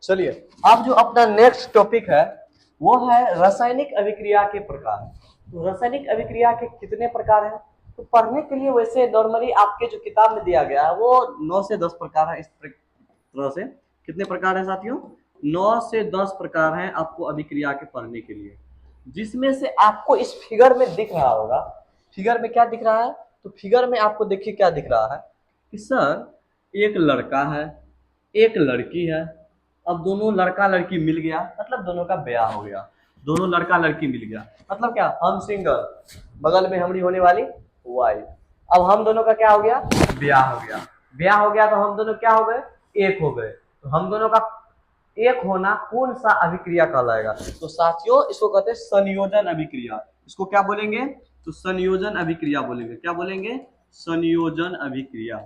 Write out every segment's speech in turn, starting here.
चलिए, अब जो अपना नेक्स्ट टॉपिक है वो है रासायनिक अभिक्रिया के प्रकार। तो रासायनिक अभिक्रिया के कितने प्रकार हैं? तो पढ़ने के लिए वैसे नॉर्मली आपके जो किताब में दिया गया है वो 9 से 10 प्रकार है। इस तरह से कितने प्रकार है साथियों? 9 से 10 प्रकार हैं आपको अभिक्रिया के पढ़ने के लिए, जिसमें से आपको इस फिगर में दिख रहा होगा। फिगर में क्या दिख रहा है? तो फिगर में आपको देखिए क्या दिख रहा है कि सर एक लड़का है, एक लड़की है। अब दोनों लड़का लड़की मिल गया, मतलब दोनों का ब्याह हो गया। दोनों लड़का लड़की मिल गया मतलब क्या? हम सिंगल, बगल में हमारी होने वाली वाइफ। अब हम दोनों का क्या हो गया? ब्याह हो गया। ब्याह हो गया तो हम दोनों क्या हो गए? एक हो गए। तो हम दोनों का एक होना कौन सा अभिक्रिया कहलाएगा? तो साथियों इसको कहते हैं संयोजन अभिक्रिया। इसको क्या बोलेंगे? तो संयोजन अभिक्रिया बोलेंगे। क्या बोलेंगे? संयोजन अभिक्रिया।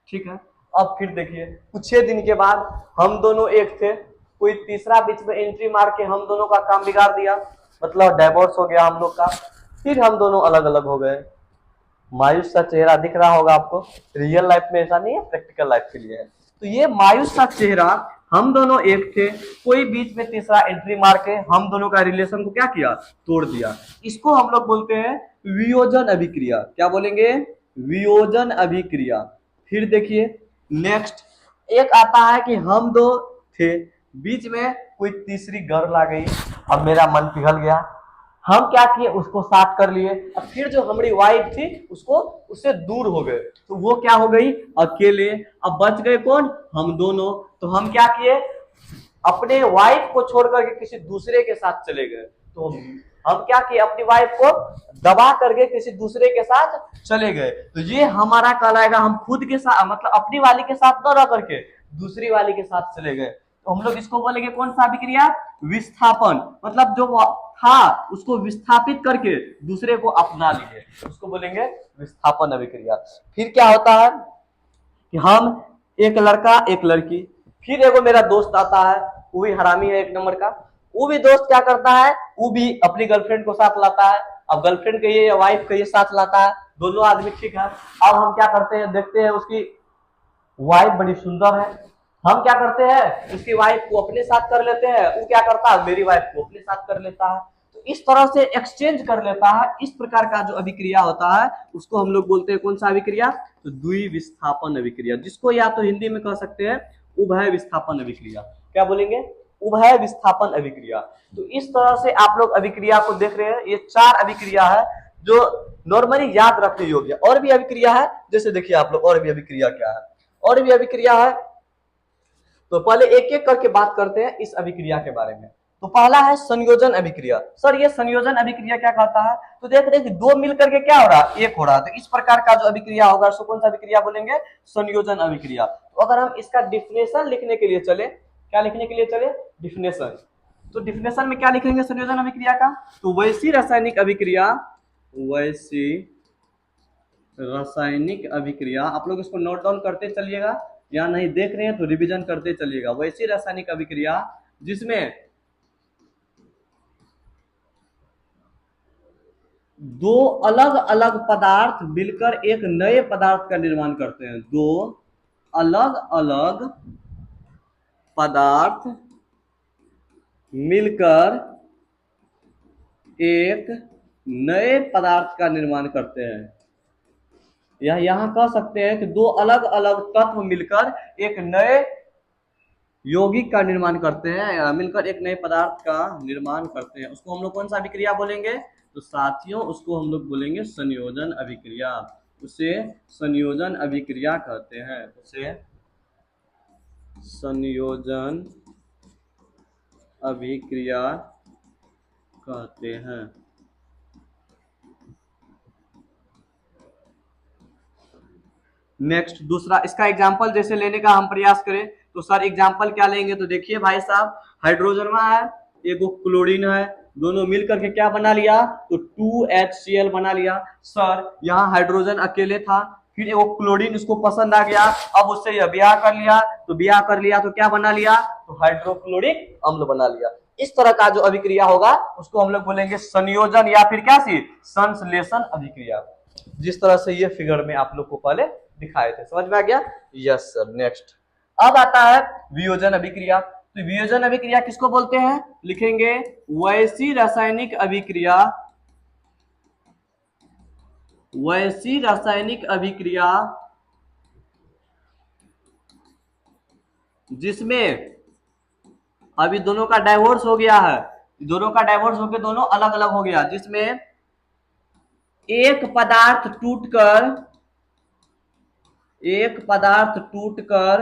ठीक है। अब फिर देखिए, कुछ दिन के बाद हम दोनों एक थे, कोई तीसरा बीच में एंट्री मार के हम दोनों का काम बिगाड़ दिया, मतलब डाइवोर्स हो गया हम लोग का। फिर हम दोनों अलग अलग हो गए। मायूस सा चेहरा दिख रहा होगा आपको। रियल लाइफ में ऐसा नहीं है, प्रैक्टिकल लाइफ के लिए है। तो ये मायूस सा चेहरा, हम दोनों एक थे, कोई बीच में तीसरा एंट्री मार के हम दोनों का रिलेशन को क्या किया? तोड़ दिया। इसको हम लोग बोलते हैं वियोजन अभिक्रिया। क्या बोलेंगे? वियोजन अभिक्रिया। फिर देखिए नेक्स्ट एक आता है कि हम दो थे, बीच में कोई तीसरी गर्ल आ गई। अब मेरा मन पिघल गया, हम क्या किए? उसको साथ कर लिए। अब फिर जो हमारी वाइफ थी उसको उससे दूर हो गए, तो वो क्या हो गई? अकेले। अब बच गए कौन? हम दोनों। तो हम क्या किए? अपने वाइफ को छोड़ करके किसी दूसरे के साथ चले गए। तो हम क्या किए? अपनी वाइफ को दबा करके किसी दूसरे के साथ चले गए। तो ये हमारा कहलाएगा, हम खुद के साथ मतलब अपनी वाली के साथ न रह करके दूसरी वाली के साथ चले गए। तो हम लोग इसको बोलेंगे कौन सा अभिक्रिया? विस्थापन। मतलब जो था उसको विस्थापित करके दूसरे को अपना लिए, उसको बोलेंगे विस्थापन अभिक्रिया। फिर क्या होता है कि हम एक लड़का एक लड़की, फिर एगो मेरा दोस्त आता है, वो भी हरामी है एक नंबर का। वो भी दोस्त क्या करता है? वो भी अपनी गर्लफ्रेंड को साथ लाता है। अब गर्लफ्रेंड कहिए या वाइफ कहिए साथ लाता है, दोनों आदमी ठीक है। अब हम क्या करते हैं? देखते हैं उसकी वाइफ बड़ी सुंदर है, हम क्या करते हैं? उसकी वाइफ को अपने साथ कर लेते हैं, वो क्या करता है? मेरी वाइफ को अपने साथ कर लेता है। तो इस तरह से एक्सचेंज कर लेता है। इस प्रकार का जो अभिक्रिया होता है उसको हम लोग बोलते हैं कौन सा अभिक्रिया? तो द्विविस्थापन अभिक्रिया, जिसको या तो हिंदी में कह सकते हैं उभय विस्थापन अभिक्रिया। क्या बोलेंगे? उभय विस्थापन अभिक्रिया। तो इस तरह से आप लोग अभिक्रिया को देख रहे हैं। ये 4 अभिक्रिया है जो नॉर्मली याद रखने योग्य। और भी अभिक्रिया है, जैसे देखिए आप लोग और भी अभिक्रिया क्या है। और भी अभिक्रिया है, तो पहले एक एक करके बात करते हैं इस अभिक्रिया के बारे में। तो पहला है संयोजन अभिक्रिया। सर ये संयोजन अभिक्रिया क्या कहता है? तो देख रहे हैं कि दो मिलकर के क्या हो रहा है? एक हो रहा है। तो इस प्रकार का जो अभिक्रिया होगा उसको कौन सा अभिक्रिया बोलेंगे? संयोजन अभिक्रिया। तो अगर हम इसका डिफिनेशन लिखने के लिए चले, क्या लिखने के लिए चले? डिफिनेशन। तो डिफिनेशन में क्या लिखेंगे संयोजन अभिक्रिया का? तो वैसी रासायनिक अभिक्रिया, वैसी रासायनिक अभिक्रिया, आप लोग इसको नोट डाउन करते चलिएगा, या नहीं देख रहे हैं तो रिवीजन करते चलिएगा। वैसी रासायनिक अभिक्रिया जिसमें दो अलग अलग पदार्थ मिलकर एक नए पदार्थ का निर्माण करते हैं। दो अलग अलग पदार्थ मिलकर एक नए पदार्थ का निर्माण करते हैं। यहां कह सकते हैं कि दो अलग अलग तत्व मिलकर एक नए यौगिक का निर्माण करते हैं, मिलकर एक नए पदार्थ का निर्माण करते हैं। उसको हम लोग कौन सा अभिक्रिया बोलेंगे? तो साथियों उसको हम लोग बोलेंगे संयोजन अभिक्रिया। उसे संयोजन अभिक्रिया कहते हैं। उसे संयोजन अभिक्रिया कहते हैं। नेक्स्ट दूसरा, इसका एग्जाम्पल जैसे लेने का हम प्रयास करें तो सर एग्जाम्पल क्या लेंगे? तो देखिए भाई साहब, हाइड्रोजन है, एक क्लोरीन है, दोनों मिलकर के क्या बना लिया? तो 2HCl बना लिया। सर यहाँ हाइड्रोजन अकेले था, फिर एगो क्लोरीन उसको पसंद आ गया, अब उससे यह ब्याह कर लिया। तो ब्याह कर लिया तो क्या बना लिया? तो हाइड्रोक्लोरिक अम्ल बना लिया। इस तरह का जो अभिक्रिया होगा उसको हम लोग बोलेंगे संयोजन या फिर क्या सी? संश्लेषण अभिक्रिया। जिस तरह से ये फिगर में आप लोग को पहले दिखाए थे, समझ में आ गया? Yes sir. नेक्स्ट अब आता है वियोजन अभिक्रिया। तो वियोजन अभिक्रिया किसको बोलते हैं? लिखेंगे वैसी रासायनिक अभिक्रिया, वैसी रासायनिक अभिक्रिया जिसमें अभी दोनों का डाइवोर्स हो गया है, दोनों का डाइवोर्स होकर दोनों अलग अलग हो गया, जिसमें एक पदार्थ टूटकर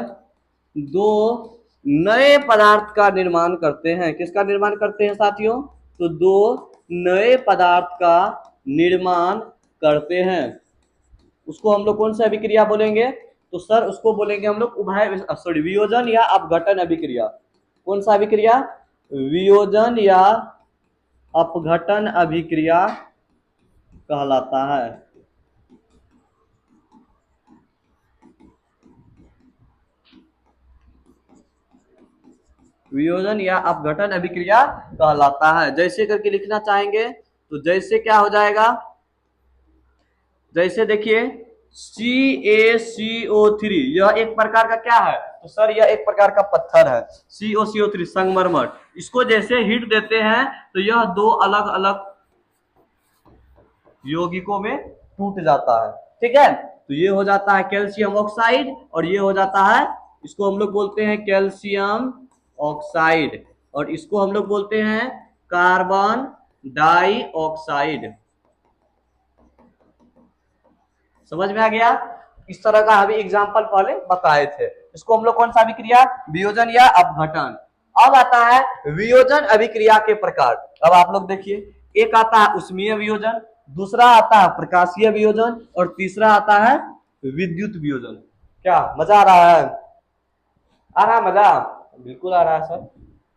दो नए पदार्थ का निर्माण करते हैं। किसका निर्माण करते हैं साथियों? तो दो नए पदार्थ का निर्माण करते हैं। उसको हम लोग कौन सा अभिक्रिया बोलेंगे? तो सर उसको बोलेंगे हम लोग वियोजन या अपघटन अभिक्रिया। कौन सा अभिक्रिया? वियोजन या अपघटन अभिक्रिया कहलाता है। वियोजन या अपघटन अभिक्रिया कहलाता है। जैसे करके लिखना चाहेंगे तो जैसे क्या हो जाएगा? जैसे देखिए CaCO3, यह एक प्रकार का क्या है? तो सर यह एक प्रकार का पत्थर है, CaCO3 संगमरमर। इसको जैसे हीट देते हैं तो यह दो अलग अलग यौगिकों में टूट जाता है। ठीक है, तो ये हो जाता है कैल्शियम ऑक्साइड और ये हो जाता है, इसको हम लोग बोलते हैं कैल्शियम ऑक्साइड और इसको हम लोग बोलते हैं कार्बन डाइऑक्साइड। समझ में आ गया? इस तरह का अभी एग्जाम्पल पहले बताए थे। इसको हम लोग कौन सा अभिक्रिया? वियोजन या अपघटन। अब आता है वियोजन अभिक्रिया के प्रकार। अब आप लोग देखिए, एक आता है उष्मीय वियोजन, दूसरा आता है प्रकाशीय वियोजन और तीसरा आता है विद्युत वियोजन। क्या मजा आ रहा है? आ रहा है मजा? बिल्कुल आ रहा है सर।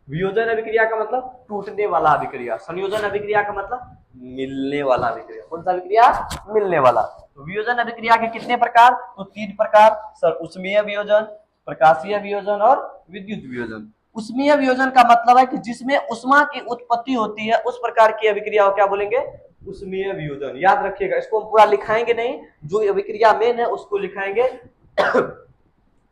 वियोजन अभिक्रिया का मतलब टूटने वाला अभिक्रिया, संयोजन अभिक्रिया का मतलब मिलने वाला अभिक्रिया। कौन सा अभिक्रिया? मिलने वाला। तो वियोजन अभिक्रिया के कितने प्रकार? तो 3 प्रकार सर, उष्मीय वियोजन, प्रकाशीय वियोजन और विद्युत वियोजन। उष्मीय वियोजन का मतलब है कि जिसमें उष्मा की उत्पत्ति होती है, उस प्रकार की अभिक्रिया को क्या बोलेंगे? उष्मीय वियोजन। याद रखिएगा, इसको हम पूरा लिखाएंगे नहीं, जो अभिक्रिया मेन है उसको लिखाएंगे।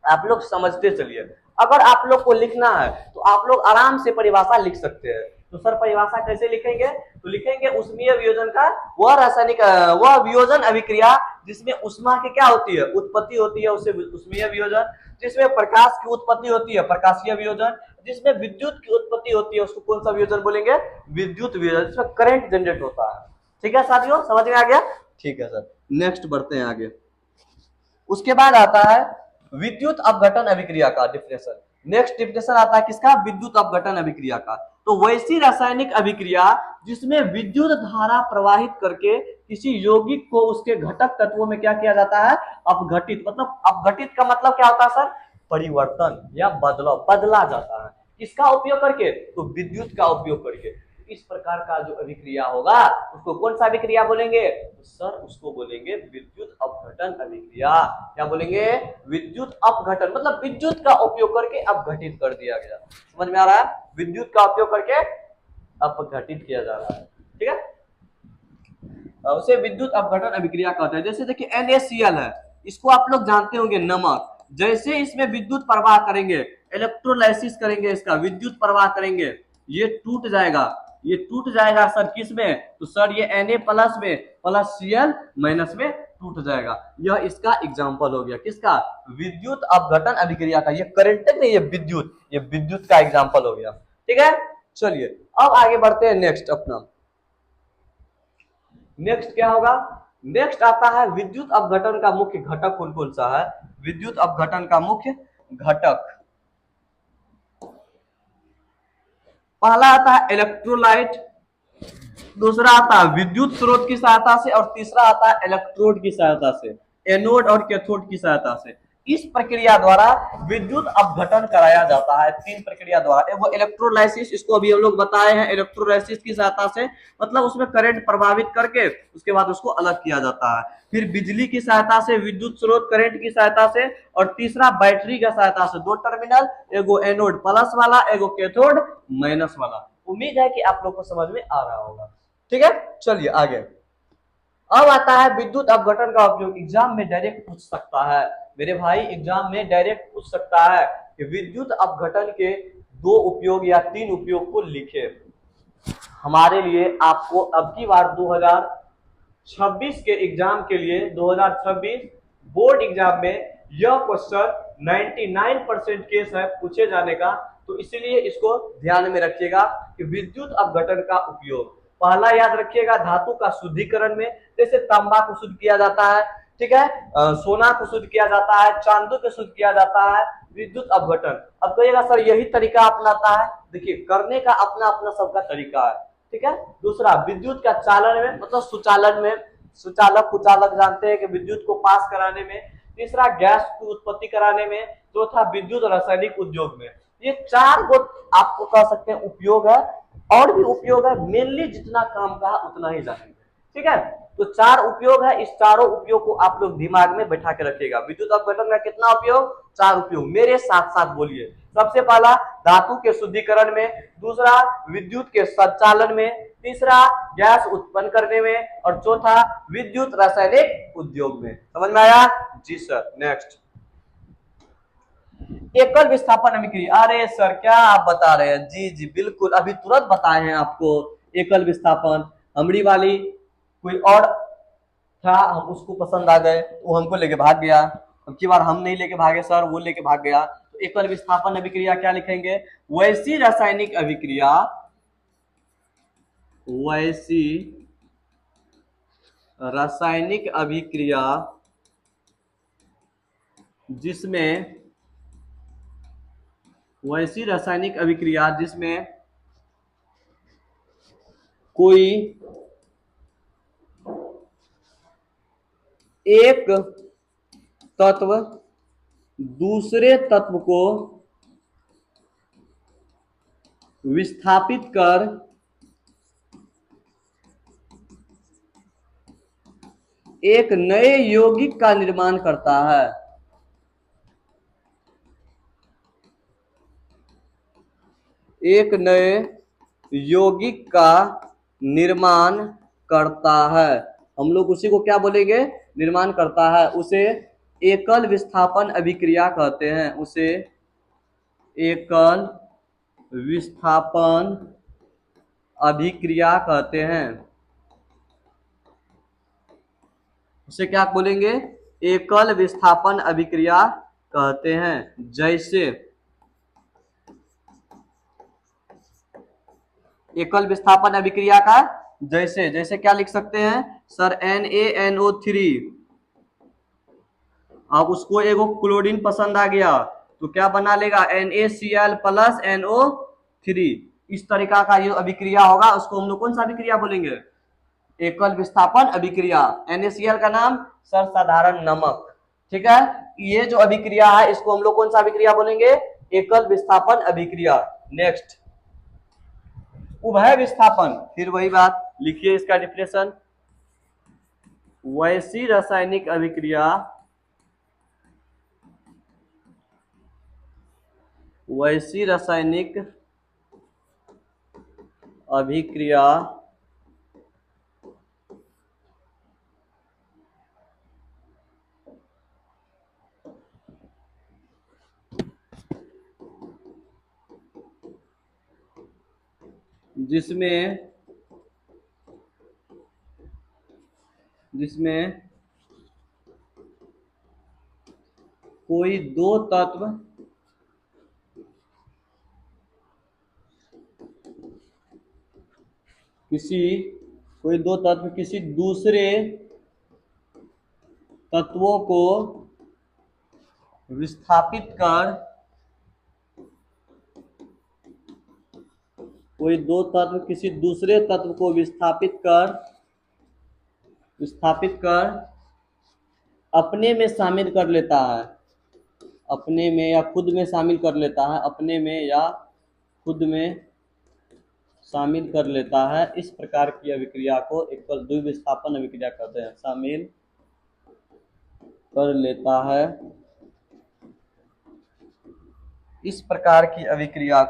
आप लोग समझते चलिए। अगर आप लोग को लिखना है तो आप लोग आराम से परिभाषा लिख सकते हैं। तो सर परिभाषा कैसे लिखेंगे? तो लिखेंगे उष्मीय वियोजन का वह रासायनिक वह वियोजन अभिक्रिया जिसमें उष्मा की क्या होती है? उत्पत्ति होती है, उसे उष्मीय वियोजन। जिसमें प्रकाश की उत्पत्ति होती है, प्रकाशीय वियोजन। जिसमें विद्युत की उत्पत्ति होती है, उसको कौन सा वियोजन बोलेंगे? विद्युत वियोजन, जिसमें करंट जनरेट होता है। ठीक है साथियों, समझ में आ गया? ठीक है सर, नेक्स्ट बढ़ते हैं आगे। उसके बाद आता है विद्युत अपघटन अभिक्रिया का डिफिनेशन। नेक्स्ट डिफिनेशन आता है किसका? विद्युत अपघटन अभिक्रिया का। तो वैसी रासायनिक अभिक्रिया जिसमें विद्युत धारा प्रवाहित करके किसी यौगिक को उसके घटक तत्वों में क्या किया जाता है? अपघटित। मतलब अपघटित का मतलब क्या होता है सर? परिवर्तन या बदलाव, बदला जाता है। किसका उपयोग करके? तो विद्युत का उपयोग करके। इस प्रकार का जो अभिक्रिया होगा उसको कौन सा अभिक्रिया बोलेंगे? तो सर उसको बोलेंगे विद्युत अपघटन अभिक्रिया। क्या बोलेंगे? विद्युत अपघटन, मतलब विद्युत का उपयोग करके अपघटित कर दिया गया। समझ में आ रहा है? विद्युत का उपयोग करके अपघटित किया जा रहा है। ठीक है, उसे विद्युत अपघटन अभिक्रिया कहते हैं। जैसे देखिए NaCl है, इसको आप लोग जानते होंगे नमक। जैसे इसमें विद्युत प्रवाह करेंगे, इलेक्ट्रोलाइसिस करेंगे, इसका विद्युत प्रवाह करेंगे, ये टूट जाएगा। ये टूट जाएगा सर किस में? तो सर ये Na प्लस में प्लस Cl माइनस में टूट जाएगा। यह इसका एग्जाम्पल हो गया, किसका? विद्युत अपघटन अभिक्रिया का। ये करंट नहीं, ये विद्युत, ये विद्युत का एग्जाम्पल हो गया। ठीक है, चलिए अब आगे बढ़ते हैं नेक्स्ट अपना। नेक्स्ट क्या होगा? नेक्स्ट आता है विद्युत अपघटन का मुख्य घटक कौन कौन सा है? विद्युत अपघटन का मुख्य घटक, पहला आता है इलेक्ट्रोलाइट, दूसरा आता है विद्युत स्रोत की सहायता से और तीसरा आता है इलेक्ट्रोड की सहायता से, एनोड और कैथोड की सहायता से। इस प्रक्रिया द्वारा विद्युत अपघटन कराया जाता है 3 प्रक्रिया द्वारा। वो इलेक्ट्रोलाइसिस, इसको अभी हम लोग बताए हैं, इलेक्ट्रोलाइसिस की सहायता से, मतलब उसमें करंट प्रभावित करके उसके बाद उसको अलग किया जाता है। फिर बिजली की सहायता से, विद्युत स्रोत करंट की सहायता से, और तीसरा बैटरी की सहायता से। 2 टर्मिनल, एगो एनोड प्लस वाला, एगो कैथोड माइनस वाला। उम्मीद है कि आप लोग को समझ में आ रहा होगा। ठीक है, चलिए आगे। अब आता है विद्युत अपघटन का उपयोग। एग्जाम में डायरेक्ट पूछ सकता है मेरे भाई, एग्जाम में डायरेक्ट पूछ सकता है कि विद्युत अपघटन के दो उपयोग या तीन उपयोग को लिखे। हमारे लिए आपको अब की बार 2026 के एग्जाम के लिए 2026 बोर्ड एग्जाम में यह क्वेश्चन 99% केस है पूछे जाने का, तो इसीलिए इसको ध्यान में रखिएगा कि विद्युत अपघटन का उपयोग पहला याद रखिएगा धातु का शुद्धिकरण में, जैसे तांबा को शुद्ध किया जाता है, ठीक है, सोना को शुद्ध किया जाता है, चांदी को शुद्ध किया जाता है, विद्युत अपघटन। अब कहिएगा सर यही तरीका अपनाता है, देखिए करने का अपना अपना सबका तरीका है, ठीक है। दूसरा विद्युत का चालन में, मतलब सुचालन में, सुचालक कुचालक जानते हैं कि विद्युत को पास कराने में। तीसरा गैस की उत्पत्ति कराने में। चौथा विद्युत रासायनिक उद्योग में। ये चार गो आपको कह सकते हैं उपयोग है, और भी उपयोग है, मेनली जितना काम का उतना ही जानेंगे, ठीक है। तो चार उपयोग है, इस चारों उपयोग को आप लोग दिमाग में बैठा के रखिएगा। विद्युत अपघटन का कितना उपयोग? चार उपयोग, मेरे साथ साथ बोलिए। सबसे पहला धातु के शुद्धिकरण में, दूसरा विद्युत के संचालन में, तीसरा गैस उत्पन्न करने में, और चौथा विद्युत रासायनिक उद्योग में। समझ में आया? जी सर। नेक्स्ट एकल विस्थापन अभिक्रिया। अरे सर क्या आप बता रहे हैं? जी जी बिल्कुल, अभी तुरंत बताए हैं आपको एकल विस्थापन। हमरी वाली कोई और था, हम उसको पसंद आ गए, वो हमको लेके भाग गया। अब की बार हम नहीं लेके भागे सर, वो लेके भाग गया। तो एकल विस्थापन अभिक्रिया क्या लिखेंगे? वैसी रासायनिक अभिक्रिया, वैसी रासायनिक अभिक्रिया जिसमें, वैसी रासायनिक अभिक्रिया जिसमें कोई एक तत्व दूसरे तत्व को विस्थापित कर एक नए यौगिक का निर्माण करता है। एक नए यौगिक का निर्माण करता है, हम लोग उसी को क्या बोलेंगे? निर्माण करता है। उसे एकल विस्थापन अभिक्रिया कहते हैं। उसे एकल विस्थापन अभिक्रिया कहते हैं। उसे क्या बोलेंगे? एकल विस्थापन अभिक्रिया कहते हैं। जैसे एकल विस्थापन अभिक्रिया का जैसे, जैसे क्या लिख सकते हैं सर? NaNO3। अब उसको एगो क्लोरीन पसंद आ गया तो क्या बना लेगा? NaCl plus NO3। इस तरीका का ये अभिक्रिया होगा, उसको हम लोग कौन सा अभिक्रिया बोलेंगे? एकल विस्थापन अभिक्रिया। NaCl का नाम सर साधारण नमक, ठीक है। ये जो अभिक्रिया है इसको हम लोग कौन सा अभिक्रिया बोलेंगे? एकल विस्थापन अभिक्रिया। नेक्स्ट उभय विस्थापन, फिर वही बात लिखिए इसका डिफिनेशन। वैसी रासायनिक अभिक्रिया, वैसी रासायनिक अभिक्रिया जिसमें कोई दो तत्व किसी दूसरे तत्वों को विस्थापित कर, कोई दो तत्व किसी दूसरे तत्व को विस्थापित कर अपने में शामिल कर लेता है। अपने में या खुद में शामिल कर लेता है। अपने में या खुद में शामिल कर लेता है। इस प्रकार की अभिक्रिया को एकल द्विविस्थापन अभिक्रिया कहते हैं। शामिल कर लेता है, इस प्रकार की अभिक्रिया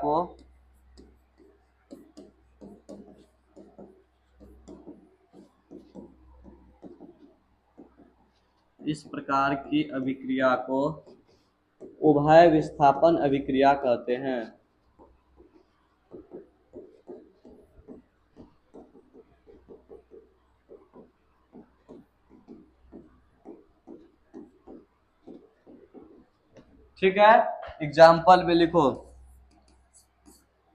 को उभय विस्थापन अभिक्रिया कहते हैं। ठीक है, एग्जाम्पल में लिखो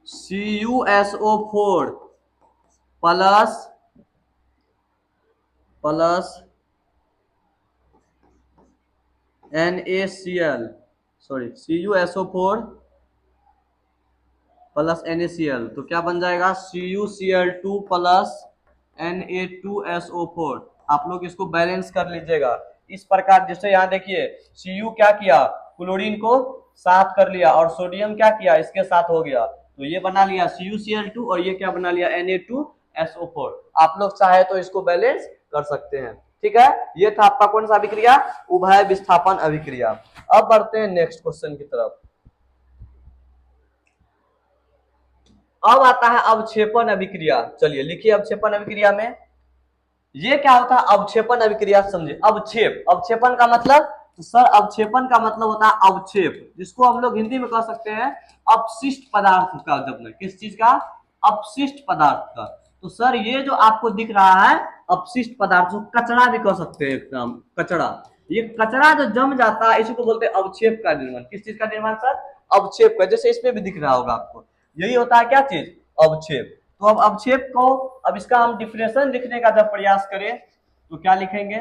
CuSO4 plus NaCl, sorry CuSO4 plus NaCl, तो क्या बन जाएगा CuCl2 प्लस Na2SO4। आप लोग इसको बैलेंस कर लीजिएगा इस प्रकार। जैसे यहाँ देखिए Cu क्या किया, क्लोरीन को साथ कर लिया, और सोडियम क्या किया, इसके साथ हो गया, तो ये बना लिया CuCl2, और ये क्या बना लिया Na2SO4। आप लोग चाहे तो इसको बैलेंस कर सकते हैं। ठीक है, ये था आपका कौन सा अभिक्रिया, उभय विस्थापन अभिक्रिया। अब बढ़ते हैं नेक्स्ट क्वेश्चन की तरफ। अब आता है अवक्षेपण अभिक्रिया। चलिए लिखिए अवक्षेपण अभिक्रिया में ये क्या होता है। अवक्षेपण अभिक्रिया समझिए, अवक्षेप, अवक्षेपण का मतलब, तो सर अवक्षेपण का मतलब होता है अवक्षेप, जिसको हम लोग हिंदी में कह सकते हैं अपशिष्ट पदार्थ का। जब में किस चीज का, अपशिष्ट पदार्थ का। तो सर ये जो आपको दिख रहा है अपशिष्ट पदार्थ, जो कचरा भी कह सकते हैं, एकदम कचरा, ये कचरा जो जम जाता है इसी को बोलते हैं अवक्षेप का निर्माण। किस चीज का निर्माण सर, अवक्षेप का। जैसे इसमें भी दिख रहा होगा आपको, यही होता है क्या चीज, अवक्षेप। तो अब अवक्षेप को, अब इसका हम डिफिनेशन लिखने का जब प्रयास करें तो क्या लिखेंगे,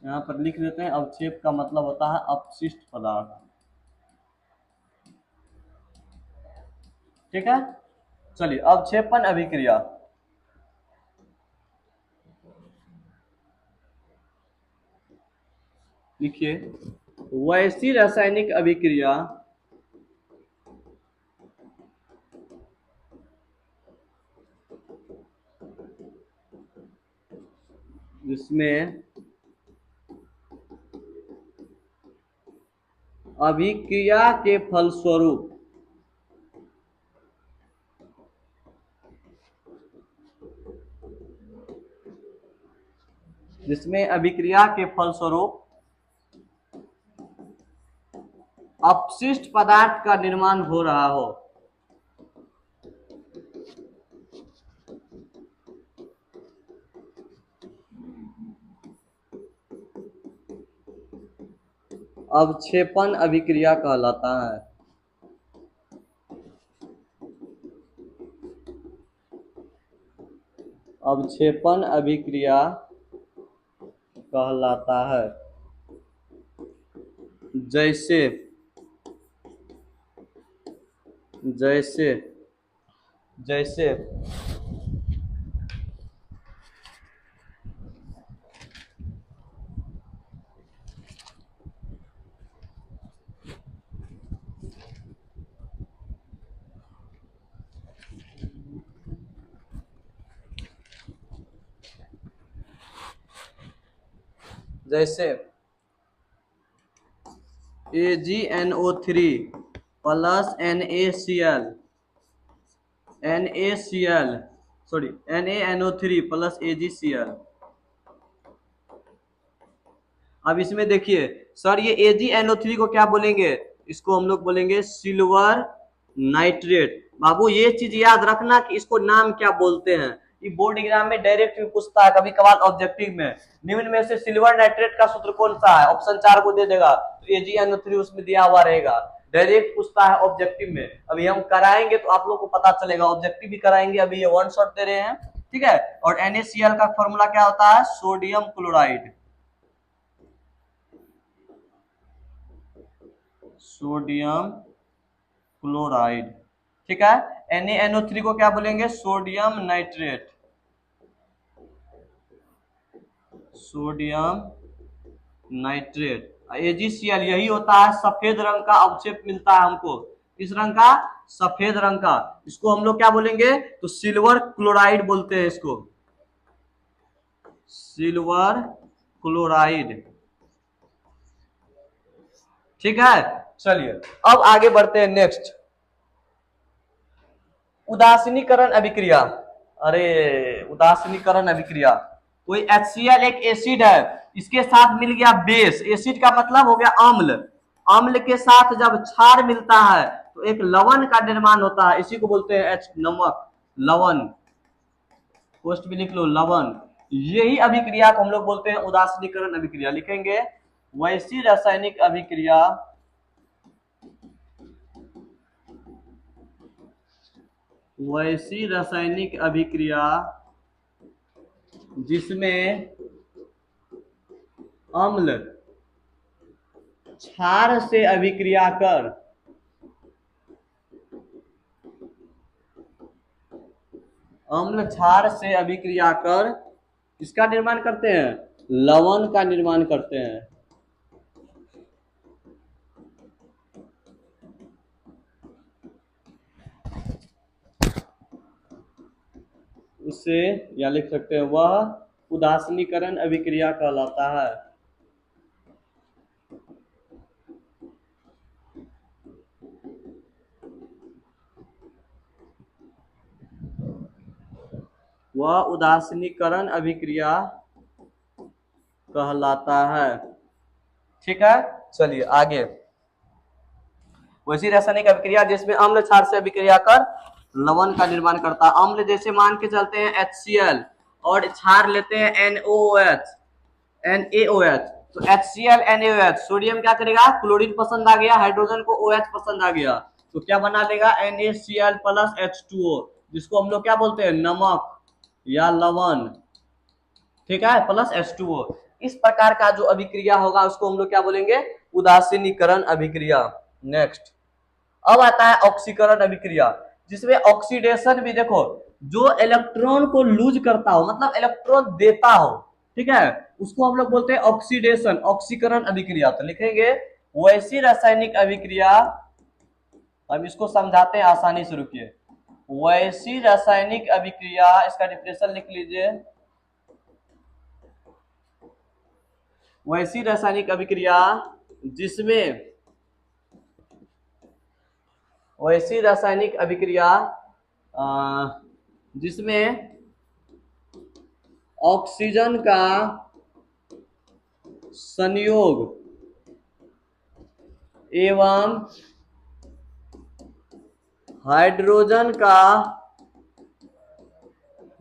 यहां पर लिख देते हैं अवक्षेप का मतलब होता है अपशिष्ट पदार्थ। ठीक है, चलिए अवक्षेपण अभिक्रिया। लिखिए वैसी रासायनिक अभिक्रिया जिसमें अभिक्रिया के फलस्वरूप अपशिष्ट पदार्थ का निर्माण हो रहा हो। अवक्षेपण अभिक्रिया कहलाता है। अवक्षेपण अभिक्रिया कहलाता है। जैसे जैसे जैसे जैसे AgNO3 plus NaNO3 plus AgCl। अब इसमें देखिए सर, ये AgNO3 को क्या बोलेंगे, इसको हम लोग बोलेंगे सिल्वर नाइट्रेट। बाबू ये चीज याद रखना कि इसको नाम क्या बोलते हैं, ये बोर्ड एग्जाम में डायरेक्ट भी पूछता है, कभी कभार ऑब्जेक्टिव में। निम्न में से सिल्वर नाइट्रेट का सूत्र कौन सा है, ऑप्शन 4 को दे देगा, तो AgNO3 उसमें दिया हुआ रहेगा। डायरेक्ट पूछता है ऑब्जेक्टिव में। अभी हम कराएंगे तो आप लोग को पता चलेगा, ऑब्जेक्टिव भी कराएंगे, अभी ये वन शॉट दे रहे हैं। ठीक है, और NaCl का फॉर्मूला क्या होता है, सोडियम क्लोराइड। Sodium chloride. ठीक है, NaNO3 को क्या बोलेंगे, sodium nitrate. Sodium nitrate. AgCl यही होता है, सफेद रंग का अवक्षेप मिलता है हमको, किस रंग का, सफेद रंग का। इसको हम लोग क्या बोलेंगे, तो सिल्वर क्लोराइड बोलते हैं इसको, सिल्वर क्लोराइड। ठीक है, चलिए अब आगे बढ़ते हैं नेक्स्ट, उदासीनीकरण अभिक्रिया। अरे उदासीनीकरण अभिक्रिया, कोई HCl एक एसिड है, इसके साथ मिल गया बेस, एसिड का मतलब हो गया अम्ल, अम्ल के साथ जब क्षार मिलता है तो एक लवण का निर्माण होता है, इसी को बोलते हैं H, नमक, लवण। पोस्ट भी लिख लो, लवण। यही अभिक्रिया को हम लोग बोलते हैं उदासीनीकरण अभिक्रिया। लिखेंगे वैसी रासायनिक अभिक्रिया जिसमें अम्ल क्षार से अभिक्रिया कर किसका निर्माण करते हैं? लवण का निर्माण करते हैं। उसे या लिख सकते हैं वह उदासीनीकरण अभिक्रिया कहलाता है। वह उदासीनीकरण अभिक्रिया कहलाता है। ठीक है, चलिए आगे। वैसी रासायनिक अभिक्रिया जिसमें अम्ल क्षार से अभिक्रिया कर लवण का निर्माण करता है। अम्ल जैसे मान के चलते हैं HCl और क्षार लेते हैं NaOH। तो HCl NaOH, सोडियम क्या करेगा? क्लोरीन पसंद आ गया, हाइड्रोजन को OH पसंद आ गया, तो क्या बना लेगा? NaCl प्लस H2O, जिसको हम लोग क्या बोलते हैं? नमक या लवण। ठीक है, प्लस H2O। इस प्रकार का जो अभिक्रिया होगा उसको हम लोग क्या बोलेंगे? उदासीनीकरण अभिक्रिया। नेक्स्ट, अब आता है ऑक्सीकरण अभिक्रिया, जिसमें ऑक्सीडेशन भी देखो, जो इलेक्ट्रॉन को लूज करता हो, मतलब इलेक्ट्रॉन देता हो, ठीक है, उसको हम लोग बोलते हैं ऑक्सीडेशन, ऑक्सीकरण अभिक्रिया। तो लिखेंगे वैसी रासायनिक अभिक्रिया, हम इसको समझाते हैं आसानी से, रुकिए। वैसी रासायनिक अभिक्रिया, इसका डिफिनेशन लिख लीजिए। वैसी रासायनिक अभिक्रिया जिसमें ऑक्सीजन का संयोग एवं हाइड्रोजन का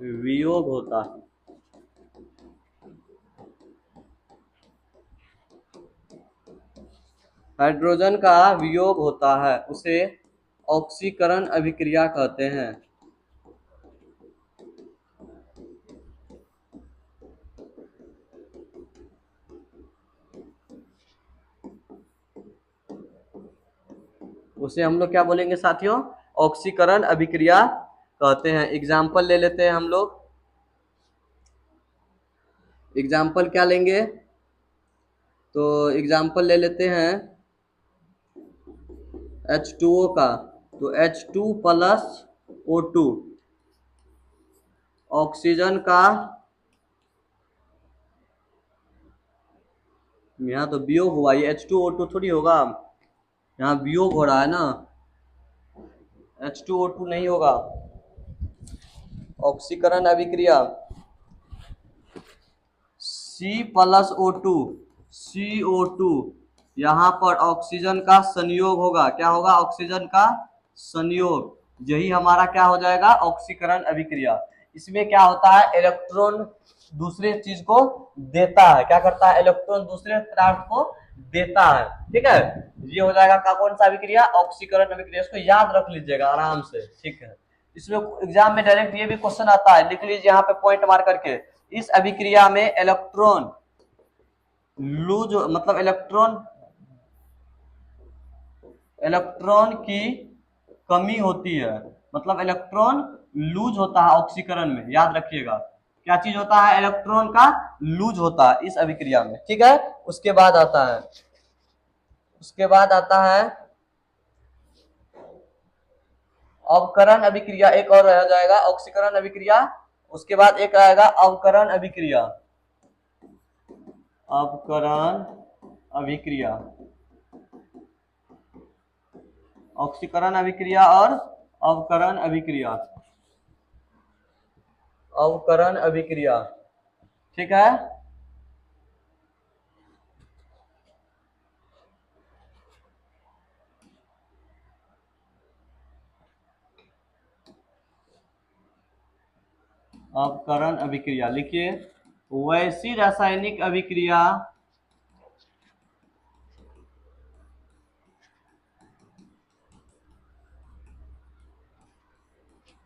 वियोग होता है। हाइड्रोजन का वियोग होता है, उसे ऑक्सीकरण अभिक्रिया कहते हैं। उसे हम लोग क्या बोलेंगे साथियों? ऑक्सीकरण अभिक्रिया कहते हैं। एग्जाम्पल ले लेते हैं हम लोग। एग्जाम्पल क्या लेंगे? तो एग्जाम्पल ले लेते हैं H2O का, तो H2 प्लस O2, ऑक्सीजन का, यहाँ तो वियोग हुआ, ये H2O2 थोड़ी होगा, यहाँ वियोग हो रहा है ना, H2O2 नहीं होगा। ऑक्सीकरण अभिक्रिया C प्लस O2, CO2, यहाँ पर ऑक्सीजन का संयोग होगा। क्या होगा? ऑक्सीजन का संयोग, यही हमारा क्या हो जाएगा? ऑक्सीकरण अभिक्रिया। इसमें क्या होता है? इलेक्ट्रॉन दूसरे चीज को देता है। क्या करता है? इलेक्ट्रॉन दूसरे पदार्थ को देता है। ठीक है, ये हो जाएगा का कौन सा अभिक्रिया? ऑक्सीकरण अभिक्रिया। इसको याद रख लीजिएगा आराम से। ठीक है, इसमें एग्जाम में डायरेक्ट ये भी क्वेश्चन आता है, लिख लीजिए यहाँ पे पॉइंट मार करके। इस अभिक्रिया में इलेक्ट्रॉन लूज, मतलब इलेक्ट्रॉन की कमी होती है, मतलब इलेक्ट्रॉन लूज होता है ऑक्सीकरण में। याद रखिएगा, क्या चीज होता है? इलेक्ट्रॉन का लूज होता है इस अभिक्रिया में। ठीक है, उसके बाद आता है अवकरण अभिक्रिया। एक और रह जाएगा ऑक्सीकरण अभिक्रिया, उसके बाद एक आएगा अवकरण अभिक्रिया। ऑक्सीकरण अभिक्रिया और अवकरण अभिक्रिया। ठीक है, अवकरण अभिक्रिया लिखिए। वैसी रासायनिक अभिक्रिया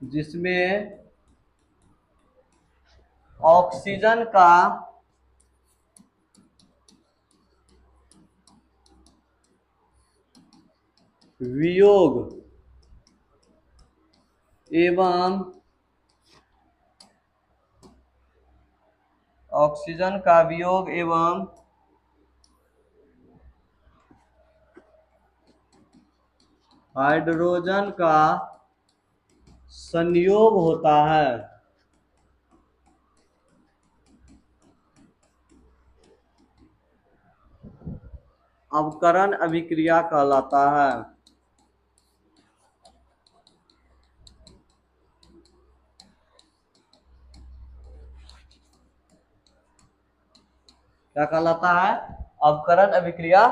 जिसमें ऑक्सीजन का वियोग एवं ऑक्सीजन का वियोग एवं हाइड्रोजन का संयोग होता है। अवकरण अभिक्रिया कहलाता है। क्या कहलाता है? अवकरण अभिक्रिया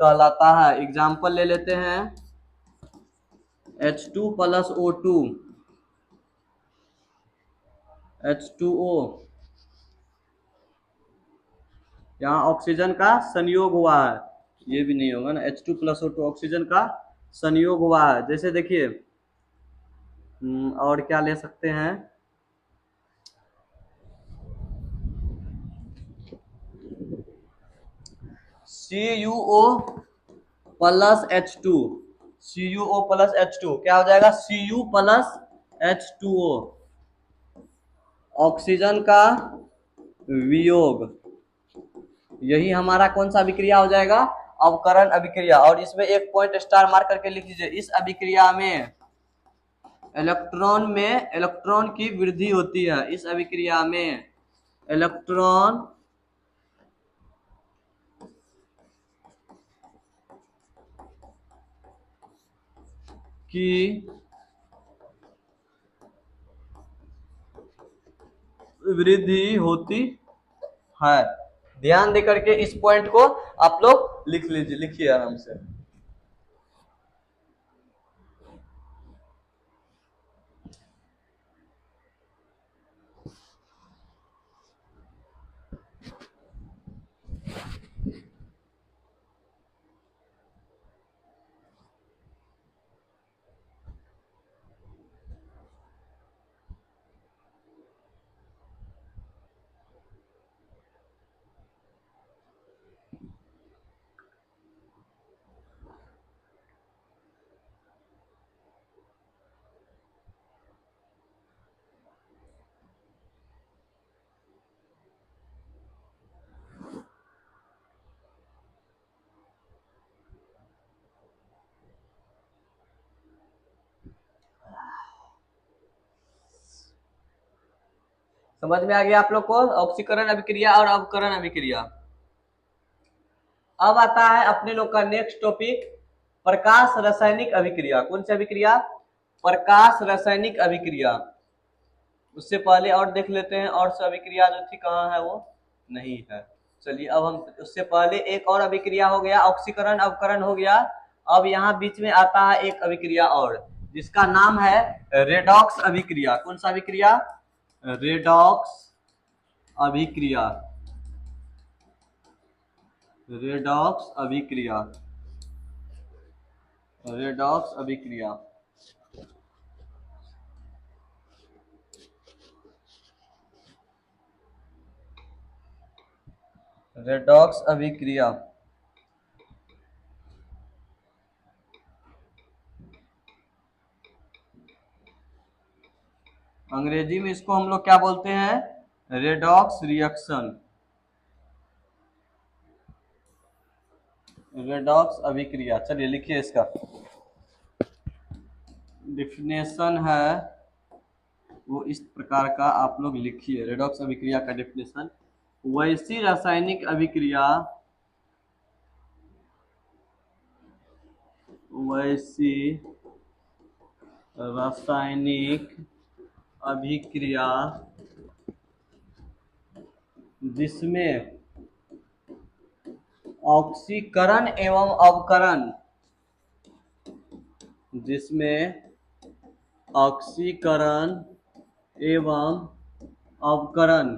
कहलाता है। एग्जाम्पल ले लेते हैं, H2 प्लस O2, H2O, यहाँ ऑक्सीजन का संयोग हुआ है। ये भी नहीं होगा ना, H2 प्लस O2 ऑक्सीजन का संयोग हुआ है। जैसे देखिए, और क्या ले सकते हैं, CuO plus H2, CuO plus H2 क्या हो जाएगा? Cu प्लस H2O, ऑक्सीजन का वियोग, यही हमारा कौन सा अभिक्रिया हो जाएगा? अवकरण अभिक्रिया। और इसमें एक पॉइंट स्टार मार्क करके लिख लीजिए, इस अभिक्रिया में इलेक्ट्रॉन की वृद्धि होती है। इस अभिक्रिया में इलेक्ट्रॉन की वृद्धि होती है। ध्यान देकर के इस पॉइंट को आप लोग लिख लीजिए, लिखिए आराम से। समझ में आ गया आप लोग को ऑक्सीकरण अभिक्रिया और अवकरण अभिक्रिया। अब आता है अपने लोग का नेक्स्ट टॉपिक, प्रकाश रासायनिक अभिक्रिया। कौन सी अभिक्रिया? प्रकाश रासायनिक अभिक्रिया। उससे पहले और देख लेते हैं, और से अभिक्रिया जो थी कहाँ है, वो नहीं है। चलिए अब हम, उससे पहले एक और अभिक्रिया हो गया, ऑक्सीकरण अवकरण हो गया। अब यहाँ बीच में आता है एक अभिक्रिया और, जिसका नाम है रेडॉक्स अभिक्रिया। कौन सा अभिक्रिया? रेडॉक्स अभिक्रिया। रेडॉक्स अभिक्रिया, रेडॉक्स अभिक्रिया। रेडॉक्स अभिक्रिया अंग्रेजी में इसको हम लोग क्या बोलते हैं? Redox reaction. रेडॉक्स अभिक्रिया। चलिए लिखिए, इसका डिफिनेशन है वो इस प्रकार का, आप लोग लिखिए। रेडॉक्स अभिक्रिया का डिफिनेशन, वैसी रासायनिक अभिक्रिया, वैसी रासायनिक अभिक्रिया जिसमें ऑक्सीकरण एवं अवकरण, जिसमें ऑक्सीकरण एवं अवकरण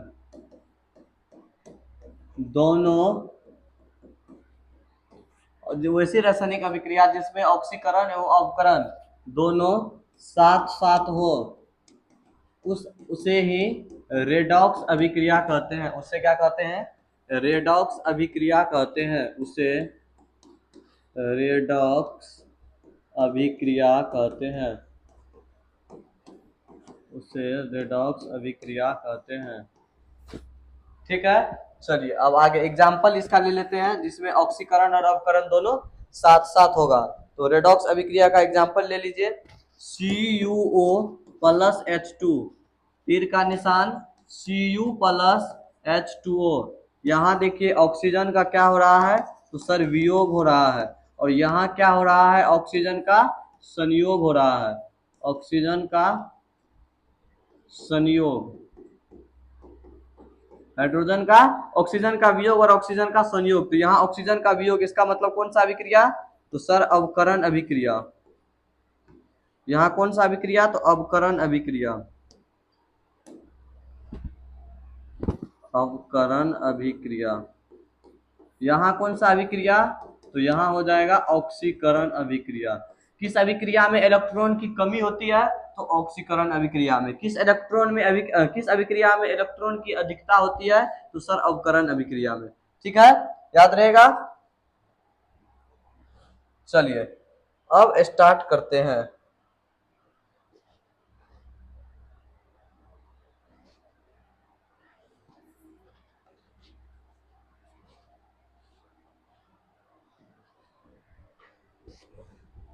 दोनों, वैसी रासायनिक अभिक्रिया जिसमें ऑक्सीकरण एवं अवकरण दोनों साथ साथ हो, उसे ही रेडॉक्स अभिक्रिया कहते हैं। उसे क्या कहते हैं? रेडॉक्स अभिक्रिया कहते हैं। उसे रेडॉक्स अभिक्रिया कहते हैं। उसे रेडॉक्स अभिक्रिया कहते हैं। ठीक है, चलिए अब आगे एग्जाम्पल इसका ले लेते हैं जिसमें ऑक्सीकरण और अवकरण दोनों साथ साथ होगा। तो रेडॉक्स अभिक्रिया का एग्जाम्पल ले लीजिए। CuO प्लस H2, तीर का निशान Cu प्लस H2O। यहाँ देखिए ऑक्सीजन का क्या हो रहा है? तो सर वियोग हो रहा है। और यहाँ क्या हो रहा है? ऑक्सीजन का संयोग हो रहा है। ऑक्सीजन का संयोग, हाइड्रोजन का ऑक्सीजन का वियोग और ऑक्सीजन का संयोग। तो यहाँ ऑक्सीजन का वियोग, इसका मतलब कौन सा अभिक्रिया? तो सर अवकरण अभिक्रिया। यहाँ कौन सा अभिक्रिया? तो अवकरण अभिक्रिया। अवकरण अभिक्रिया। यहाँ कौन सा अभिक्रिया? तो यहाँ हो जाएगा ऑक्सीकरण अभिक्रिया। किस अभिक्रिया में इलेक्ट्रॉन की कमी होती है? तो ऑक्सीकरण अभिक्रिया में। किस अभिक्रिया में इलेक्ट्रॉन की अधिकता होती है? तो सर अवकरण अभिक्रिया में। ठीक है, याद रहेगा। चलिए अब स्टार्ट करते हैं।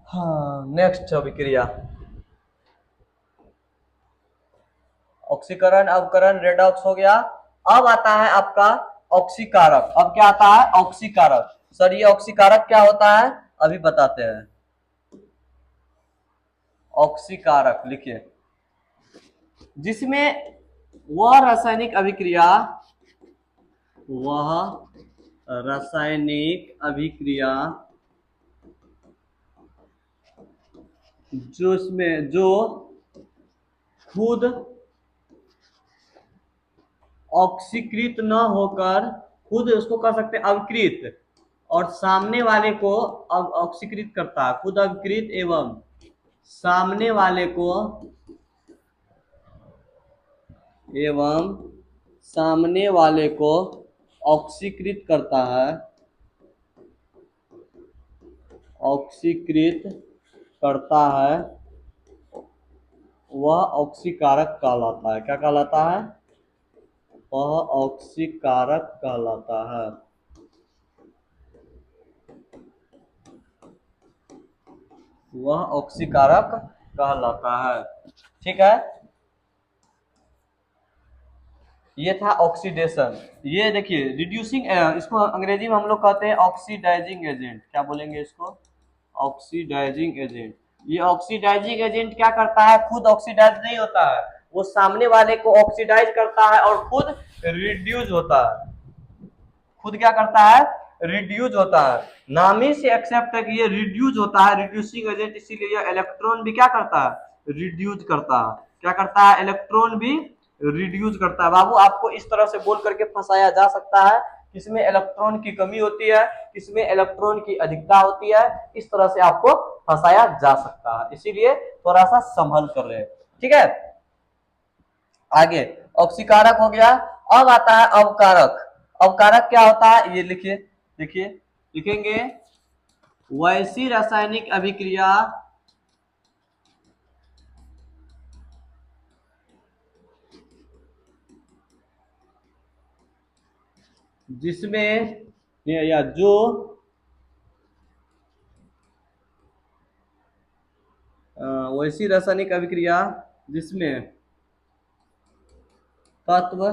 हाँ, नेक्स्ट अभिक्रिया ऑक्सीकरण अवकरण रेडॉक्स हो गया। अब आता है आपका ऑक्सीकारक। अब क्या आता है? ऑक्सीकारक। सर ये ऑक्सीकारक क्या होता है? अभी बताते हैं। ऑक्सीकारक लिखिए, जिसमें वह रासायनिक अभिक्रिया जो खुद ऑक्सीकृत न होकर, खुद उसको कह सकते हैं अविकृत, और सामने वाले को ऑक्सीकृत करता है। खुद अविकृत एवं सामने वाले को ऑक्सीकृत करता है। ऑक्सीकृत करता है, वह ऑक्सीकारक कहलाता है। क्या कहलाता है? वह ऑक्सीकारक कहलाता है। वह ऑक्सीकारक कहलाता है। ठीक है, ये था ऑक्सीडेशन। ये देखिए रिड्यूसिंग, इसको अंग्रेजी में हम लोग कहते हैं ऑक्सीडाइजिंग एजेंट। क्या बोलेंगे इसको? Oxidizing agent. ये ऑक्सीडाइजिंग एजेंट क्या करता है? खुद ऑक्सीडाइज नहीं होता है, वो सामने वाले को ऑक्सीडाइज करता है और खुद रिड्यूस होता है। खुद क्या करता है? रिड्यूस होता है। नाम ही से एक्सेप्ट है कि ये रिड्यूस होता है, रिड्यूसिंग एजेंट, इसीलिए ये इलेक्ट्रॉन भी क्या करता है? रिड्यूस करता है। क्या करता है? इलेक्ट्रॉन भी रिड्यूस करता है। बाबू आपको इस तरह से बोल करके फंसाया जा सकता है, किसमें इलेक्ट्रॉन की कमी होती है, किसमें इलेक्ट्रॉन की अधिकता होती है, इस तरह से आपको फंसाया जा सकता है। इसीलिए थोड़ा सा संभल कर रहे। ठीक है, आगे ऑक्सीकारक हो गया। अब आता है अवकारक। अवकारक क्या होता है? ये लिखिए, देखिए लिखेंगे, वैसी रासायनिक अभिक्रिया जिसमें या जो वैसी रासायनिक अभिक्रिया जिसमें तत्व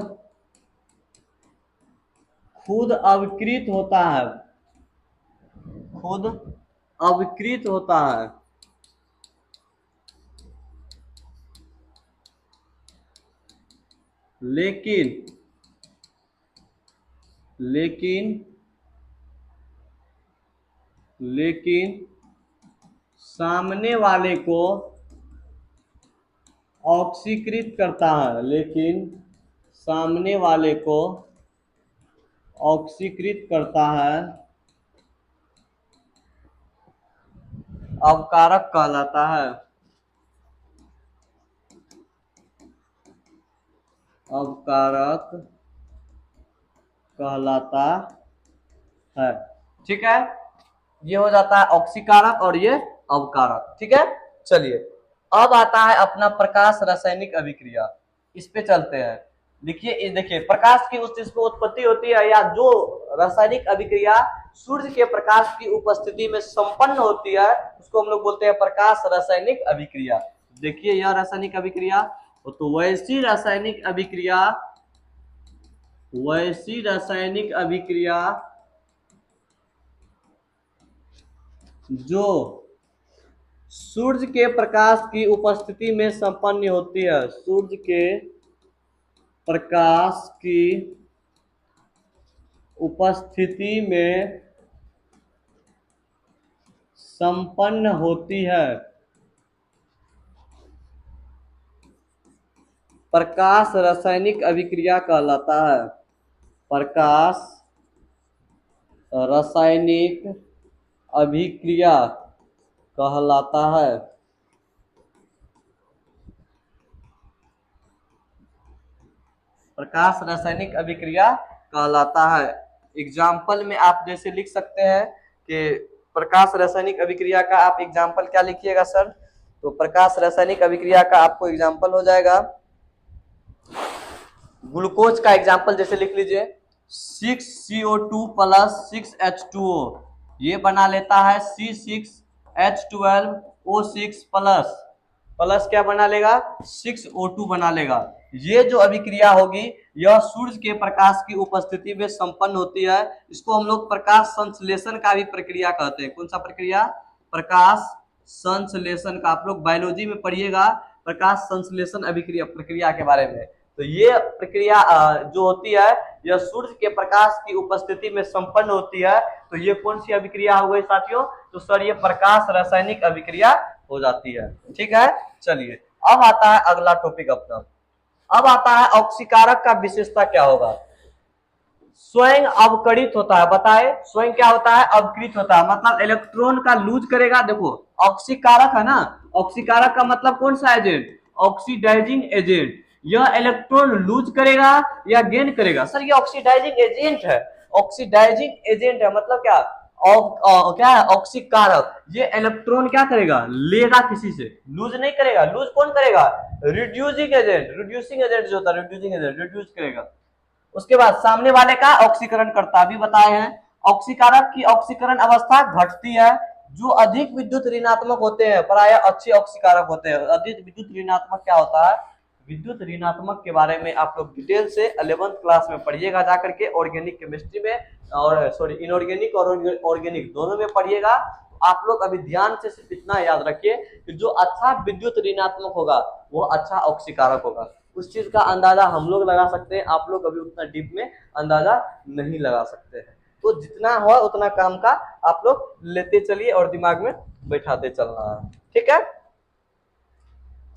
खुद अविकृत होता है, खुद अविकृत होता है, लेकिन लेकिन लेकिन सामने वाले को ऑक्सीकृत करता है, लेकिन सामने वाले को ऑक्सीकृत करता है, अवकारक कहलाता है। अवकारक कहलाता है। ठीक है, ये हो जाता है ऑक्सीकारक और ये अवकारक। ठीक है, चलिए अब आता है अपना प्रकाश रासायनिक अभिक्रिया। इस पे चलते हैं। देखिए, ये देखिए, प्रकाश की उस जिसमें उत्पत्ति होती है या जो रासायनिक अभिक्रिया सूर्य के प्रकाश की उपस्थिति में संपन्न होती है उसको हम लोग बोलते हैं प्रकाश रासायनिक अभिक्रिया। देखिए, यह रासायनिक अभिक्रिया तो वैसी रासायनिक अभिक्रिया जो सूर्य के प्रकाश की उपस्थिति में संपन्न होती है, सूर्य के प्रकाश की उपस्थिति में संपन्न होती है, प्रकाश रासायनिक अभिक्रिया कहलाता है। प्रकाश रासायनिक अभिक्रिया कहलाता है। प्रकाश रासायनिक अभिक्रिया कहलाता है। एग्जाम्पल में आप जैसे लिख सकते हैं कि प्रकाश रासायनिक अभिक्रिया का आप एग्जाम्पल क्या लिखिएगा सर? तो प्रकाश रासायनिक अभिक्रिया का आपको एग्जाम्पल हो जाएगा, ग्लूकोज का एग्जाम्पल जैसे लिख लीजिए 6CO2 प्लस 6H2O, ये बना लेता है C6H12O6 प्लस प्लस क्या बना लेगा 6O2 बना लेगा। ये जो अभिक्रिया होगी यह सूर्य के प्रकाश की उपस्थिति में संपन्न होती है। इसको हम लोग प्रकाश संश्लेषण का भी प्रक्रिया कहते हैं। कौन सा प्रक्रिया? प्रकाश संश्लेषण का। आप लोग बायोलॉजी में पढ़िएगा प्रकाश संश्लेषण अभिक्रिया प्रक्रिया के बारे में। तो ये प्रक्रिया जो होती है यह सूर्य के प्रकाश की उपस्थिति में संपन्न होती है। तो ये कौन सी अभिक्रिया हो गई साथियों? तो सर ये प्रकाश रासायनिक अभिक्रिया हो जाती है। ठीक है, चलिए अब आता है अगला टॉपिक अपना। अब आता है ऑक्सीकारक का विशेषता क्या होगा? स्वयं अवकरित होता है। बताए स्वयं क्या होता है? अवकृत होता है, मतलब इलेक्ट्रॉन का लूज करेगा। देखो ऑक्सीकारक है ना, ऑक्सीकारक का मतलब कौन सा एजेंट? Oxidizing agent. यह इलेक्ट्रॉन लूज करेगा या गेन करेगा? सर ये ऑक्सीडाइजिंग एजेंट है। ऑक्सीडाइजिंग एजेंट है मतलब क्या? क्या है? ऑक्सीकारक। ये इलेक्ट्रॉन क्या करेगा? लेगा किसी से, लूज नहीं करेगा। लूज कौन करेगा? Reducing agent. रिड्यूसिंग एजेंट जो होता है, रिड्यूसिंग एजेंट रिड्यूस करेगा। उसके बाद सामने वाले का ऑक्सीकरण करता, अभी बताए हैं। ऑक्सीकारक की ऑक्सीकरण अवस्था घटती है। जो अधिक विद्युत ऋणात्मक होते हैं प्राय अच्छे ऑक्सीकारक होते हैं। अधिक विद्युत ऋणात्मक क्या होता है? विद्युत ऋणात्मक के बारे में आप लोग डिटेल से 11th क्लास में पढ़िएगा जाकर के, ऑर्गेनिक केमिस्ट्री में, और सॉरी इनऑर्गेनिक और ऑर्गेनिक दोनों में पढ़िएगा। आप लोग अभी ध्यान से सिर्फ इतना याद रखिए कि जो अच्छा विद्युत ऋणात्मक होगा वो अच्छा ऑक्सीकारक होगा। उस चीज का अंदाजा हम लोग लगा सकते हैं, आप लोग अभी उतना डीप में अंदाजा नहीं लगा सकते हैं। तो जितना हो उतना काम का आप लोग लेते चलिए और दिमाग में बैठाते चलना है। ठीक है,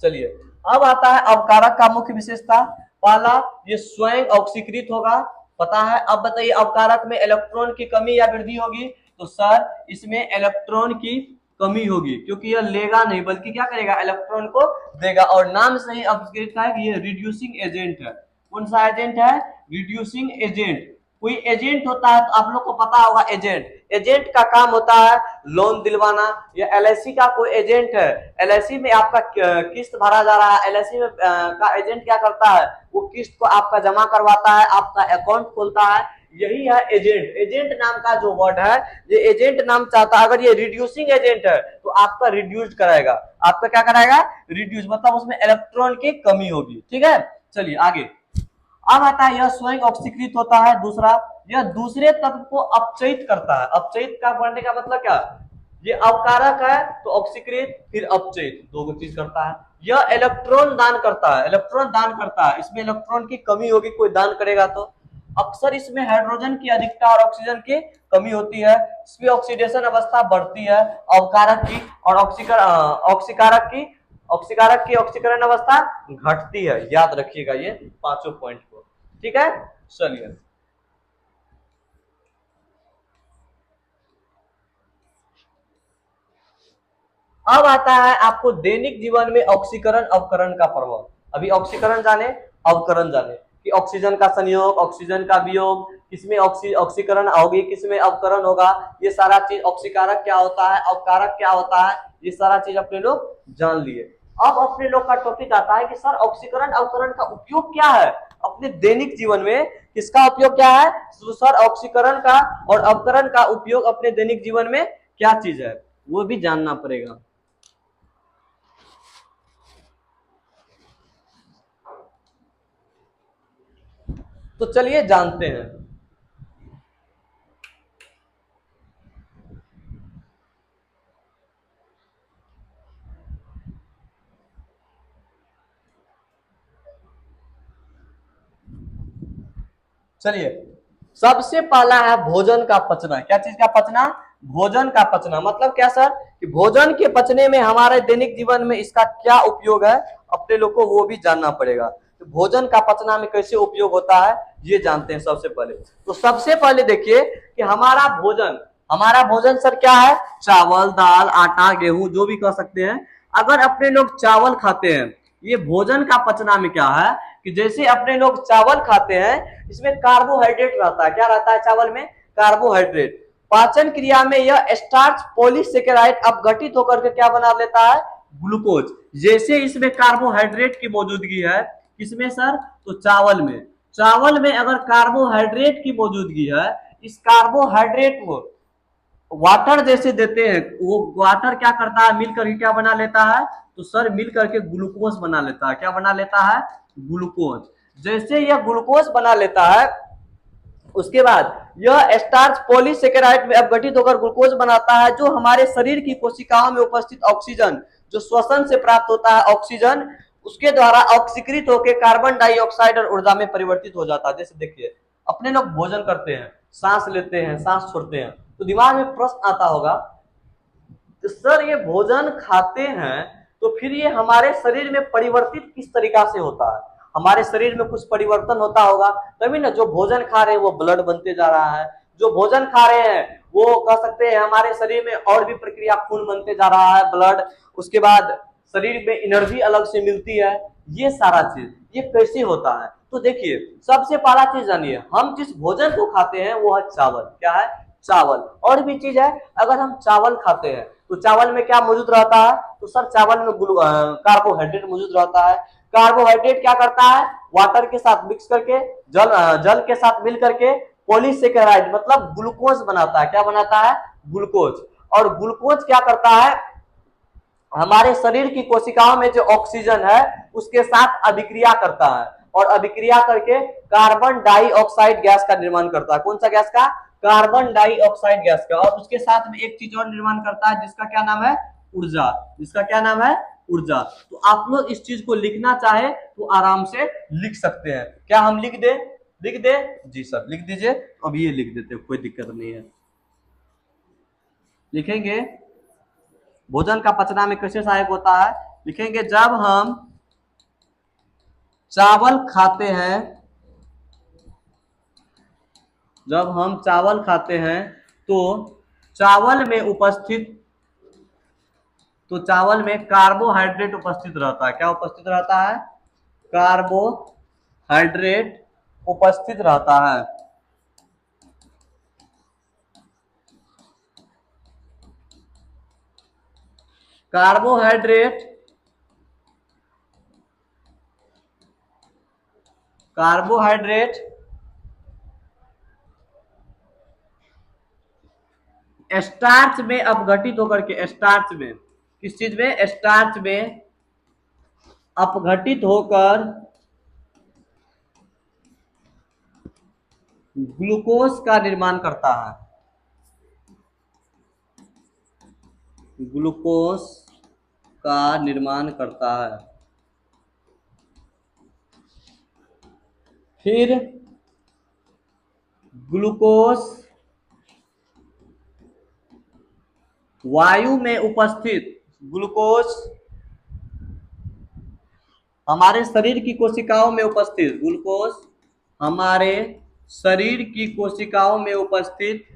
चलिए अब आता है अवकारक का मुख्य विशेषता। पहला, ये स्वयं ऑक्सीकृत होगा, पता है। अब बताइए अवकारक में इलेक्ट्रॉन की कमी या वृद्धि होगी? तो सर इसमें इलेक्ट्रॉन की कमी होगी, क्योंकि यह लेगा नहीं बल्कि क्या करेगा? इलेक्ट्रॉन को देगा। और नाम से ही ऑब्जर्व है कि ये रिड्यूसिंग एजेंट है। कौन सा एजेंट है? Reducing agent. कोई एजेंट होता है तो आप लोग को पता होगा, एजेंट का काम होता है लोन दिलवाना। या एलआईसी का कोई एजेंट है, एलआईसी में आपका किस्त भरा जा रहा है, एलआईसी में का एजेंट क्या करता है? वो किस्त को आपका जमा करवाता है, आपका अकाउंट खोलता है। यही है एजेंट। एजेंट नाम का जो वर्ड है, ये एजेंट नाम चाहता है। अगर ये रिड्यूसिंग एजेंट है तो आपका रिड्यूस कराएगा। आपका क्या कराएगा? रिड्यूस, मतलब उसमें इलेक्ट्रॉन की कमी होगी। ठीक है, चलिए आगे। अब आता है यह स्वयं ऑक्सीकृत होता है। दूसरा, यह दूसरे तत्व को अपचयित करता है। अपचयित का पढ़ने का मतलब क्या? ये अवकारक है तो ऑक्सीकृत फिर अपचयित, दो चीज करता है। यह इलेक्ट्रॉन दान करता है, इलेक्ट्रॉन दान करता है। इसमें इलेक्ट्रॉन की कमी होगी, कोई दान करेगा तो। अक्सर इसमें हाइड्रोजन की अधिकता और ऑक्सीजन की कमी होती है। इसमें ऑक्सीडेशन अवस्था बढ़ती है अवकारक की, और ऑक्सीकारक की ऑक्सीकरण अवस्था घटती है। याद रखिएगा ये पांचों पॉइंट को। ठीक है, चलिए अब आता है आपको दैनिक जीवन में ऑक्सीकरण अवकरण का प्रभाव। अभी ऑक्सीकरण जाने, अवकरण जाने कि ऑक्सीजन का संयोग, ऑक्सीजन का वियोग, किसमें ऑक्सीकरण होगी, किसमें अवकरण होगा, ये सारा चीज, ऑक्सीकारक क्या होता है, अवकारक क्या होता है, ये सारा चीज अपने लोग जान लिए। अब अपने लोग का टॉपिक आता है कि सर ऑक्सीकरण अवकरण का उपयोग क्या है अपने दैनिक जीवन में, किसका उपयोग क्या है, तो सर ऑक्सीकरण का और अवकरण का उपयोग अपने दैनिक जीवन में क्या चीज है, वो भी जानना पड़ेगा। तो चलिए जानते हैं। चलिए, सबसे पहला है भोजन का पचना। क्या चीज का पचना, भोजन का पचना। मतलब क्या सर, कि भोजन के पचने में हमारे दैनिक जीवन में इसका क्या उपयोग है, अपने लोग को वो भी जानना पड़ेगा। तो भोजन का पचना में कैसे उपयोग होता है ये जानते हैं सबसे पहले। तो सबसे पहले देखिए कि हमारा भोजन सर क्या है, चावल, दाल, आटा, गेहूं, जो भी कह सकते हैं। अगर अपने लोग चावल खाते हैं, ये भोजन का पचना में क्या है कि जैसे अपने लोग चावल खाते हैं, इसमें कार्बोहाइड्रेट रहता है। क्या रहता है चावल में, कार्बोहाइड्रेट। पाचन क्रिया में यह स्टार्च पॉलीसेकेराइड अपघटित होकर के क्या बना लेता है, ग्लूकोज। जैसे इसमें कार्बोहाइड्रेट की मौजूदगी है, किसमें सर, तो चावल में। चावल में अगर कार्बोहाइड्रेट की मौजूदगी है, इस कार्बोहाइड्रेट को वाटर जैसे देते हैं, वो वाटर क्या करता है, मिल करके क्या बना लेता है, तो सर मिल करके ग्लूकोज बना लेता है। क्या बना लेता है, ग्लूकोज। जैसे यह ग्लूकोज बना लेता है, उसके बाद यह स्टार्च पॉलीसेकेराइड में अपघटित होकर ग्लूकोज बनाता है, जो हमारे शरीर की कोशिकाओं में उपस्थित ऑक्सीजन, जो श्वसन से प्राप्त होता है ऑक्सीजन, उसके द्वारा ऑक्सीकृत होकर कार्बन डाइऑक्साइड और ऊर्जा में परिवर्तित हो जाता है। जैसे देखिए, अपने लोग भोजन करते हैं, सांस लेते हैं, सांस छोड़ते हैं, तो दिमाग में प्रश्न आता होगा, तो सर ये भोजन खाते हैं तो फिर ये हमारे शरीर में परिवर्तित किस तरीका से होता है, हमारे शरीर में कुछ परिवर्तन होता होगा तभी ना। जो भोजन खा रहे हैं वो ब्लड बनते जा रहा है, जो भोजन खा रहे हैं वो कह सकते हैं हमारे शरीर में और भी प्रक्रिया, खून बनते जा रहा है, ब्लड, उसके बाद शरीर में एनर्जी अलग से मिलती है। ये सारा चीज ये कैसे होता है, तो देखिए सबसे पहला चीज जानिए, हम जिस भोजन को खाते हैं वो है चावल। क्या है, चावल। और भी चीज है, अगर हम चावल खाते हैं तो चावल में क्या मौजूद रहता है, तो सर चावल में कार्बोहाइड्रेट मौजूद रहता है। कार्बोहाइड्रेट क्या करता है, वाटर के साथ मिक्स करके, जल के साथ मिल करके पॉलीसेकेराइड मतलब ग्लूकोज बनाता है। क्या बनाता है, ग्लूकोज। और ग्लूकोज क्या करता है, हमारे शरीर की कोशिकाओं में जो ऑक्सीजन है उसके साथ अभिक्रिया करता है, और अभिक्रिया करके कार्बन डाइऑक्साइड गैस का निर्माण करता है। कौन सा गैस का, कार्बन डाइऑक्साइड गैस का। और उसके साथ में एक चीज और निर्माण करता है जिसका क्या नाम है, ऊर्जा। जिसका क्या नाम है, ऊर्जा। तो आप लोग इस चीज को लिखना चाहे तो आराम से लिख सकते हैं। क्या हम लिख दे, लिख दे, जी सर लिख दीजिए। अब ये लिख देते, कोई दिक्कत नहीं है, लिखेंगे। भोजन का पचना में कैसे सहायक होता है, लिखेंगे जब हम चावल खाते हैं, जब हम चावल खाते हैं तो चावल में उपस्थित, तो चावल में कार्बोहाइड्रेट उपस्थित रहता है। क्या उपस्थित रहता है, कार्बोहाइड्रेट उपस्थित रहता है। कार्बोहाइड्रेट, कार्बोहाइड्रेट स्टार्च में अपघटित होकर के, स्टार्च में, किस चीज में, स्टार्च में अपघटित होकर ग्लूकोज का निर्माण करता है। ग्लूकोज का निर्माण करता है। फिर ग्लूकोज वायु में उपस्थित, ग्लूकोज हमारे शरीर की कोशिकाओं में उपस्थित, ग्लूकोज हमारे शरीर की कोशिकाओं में उपस्थित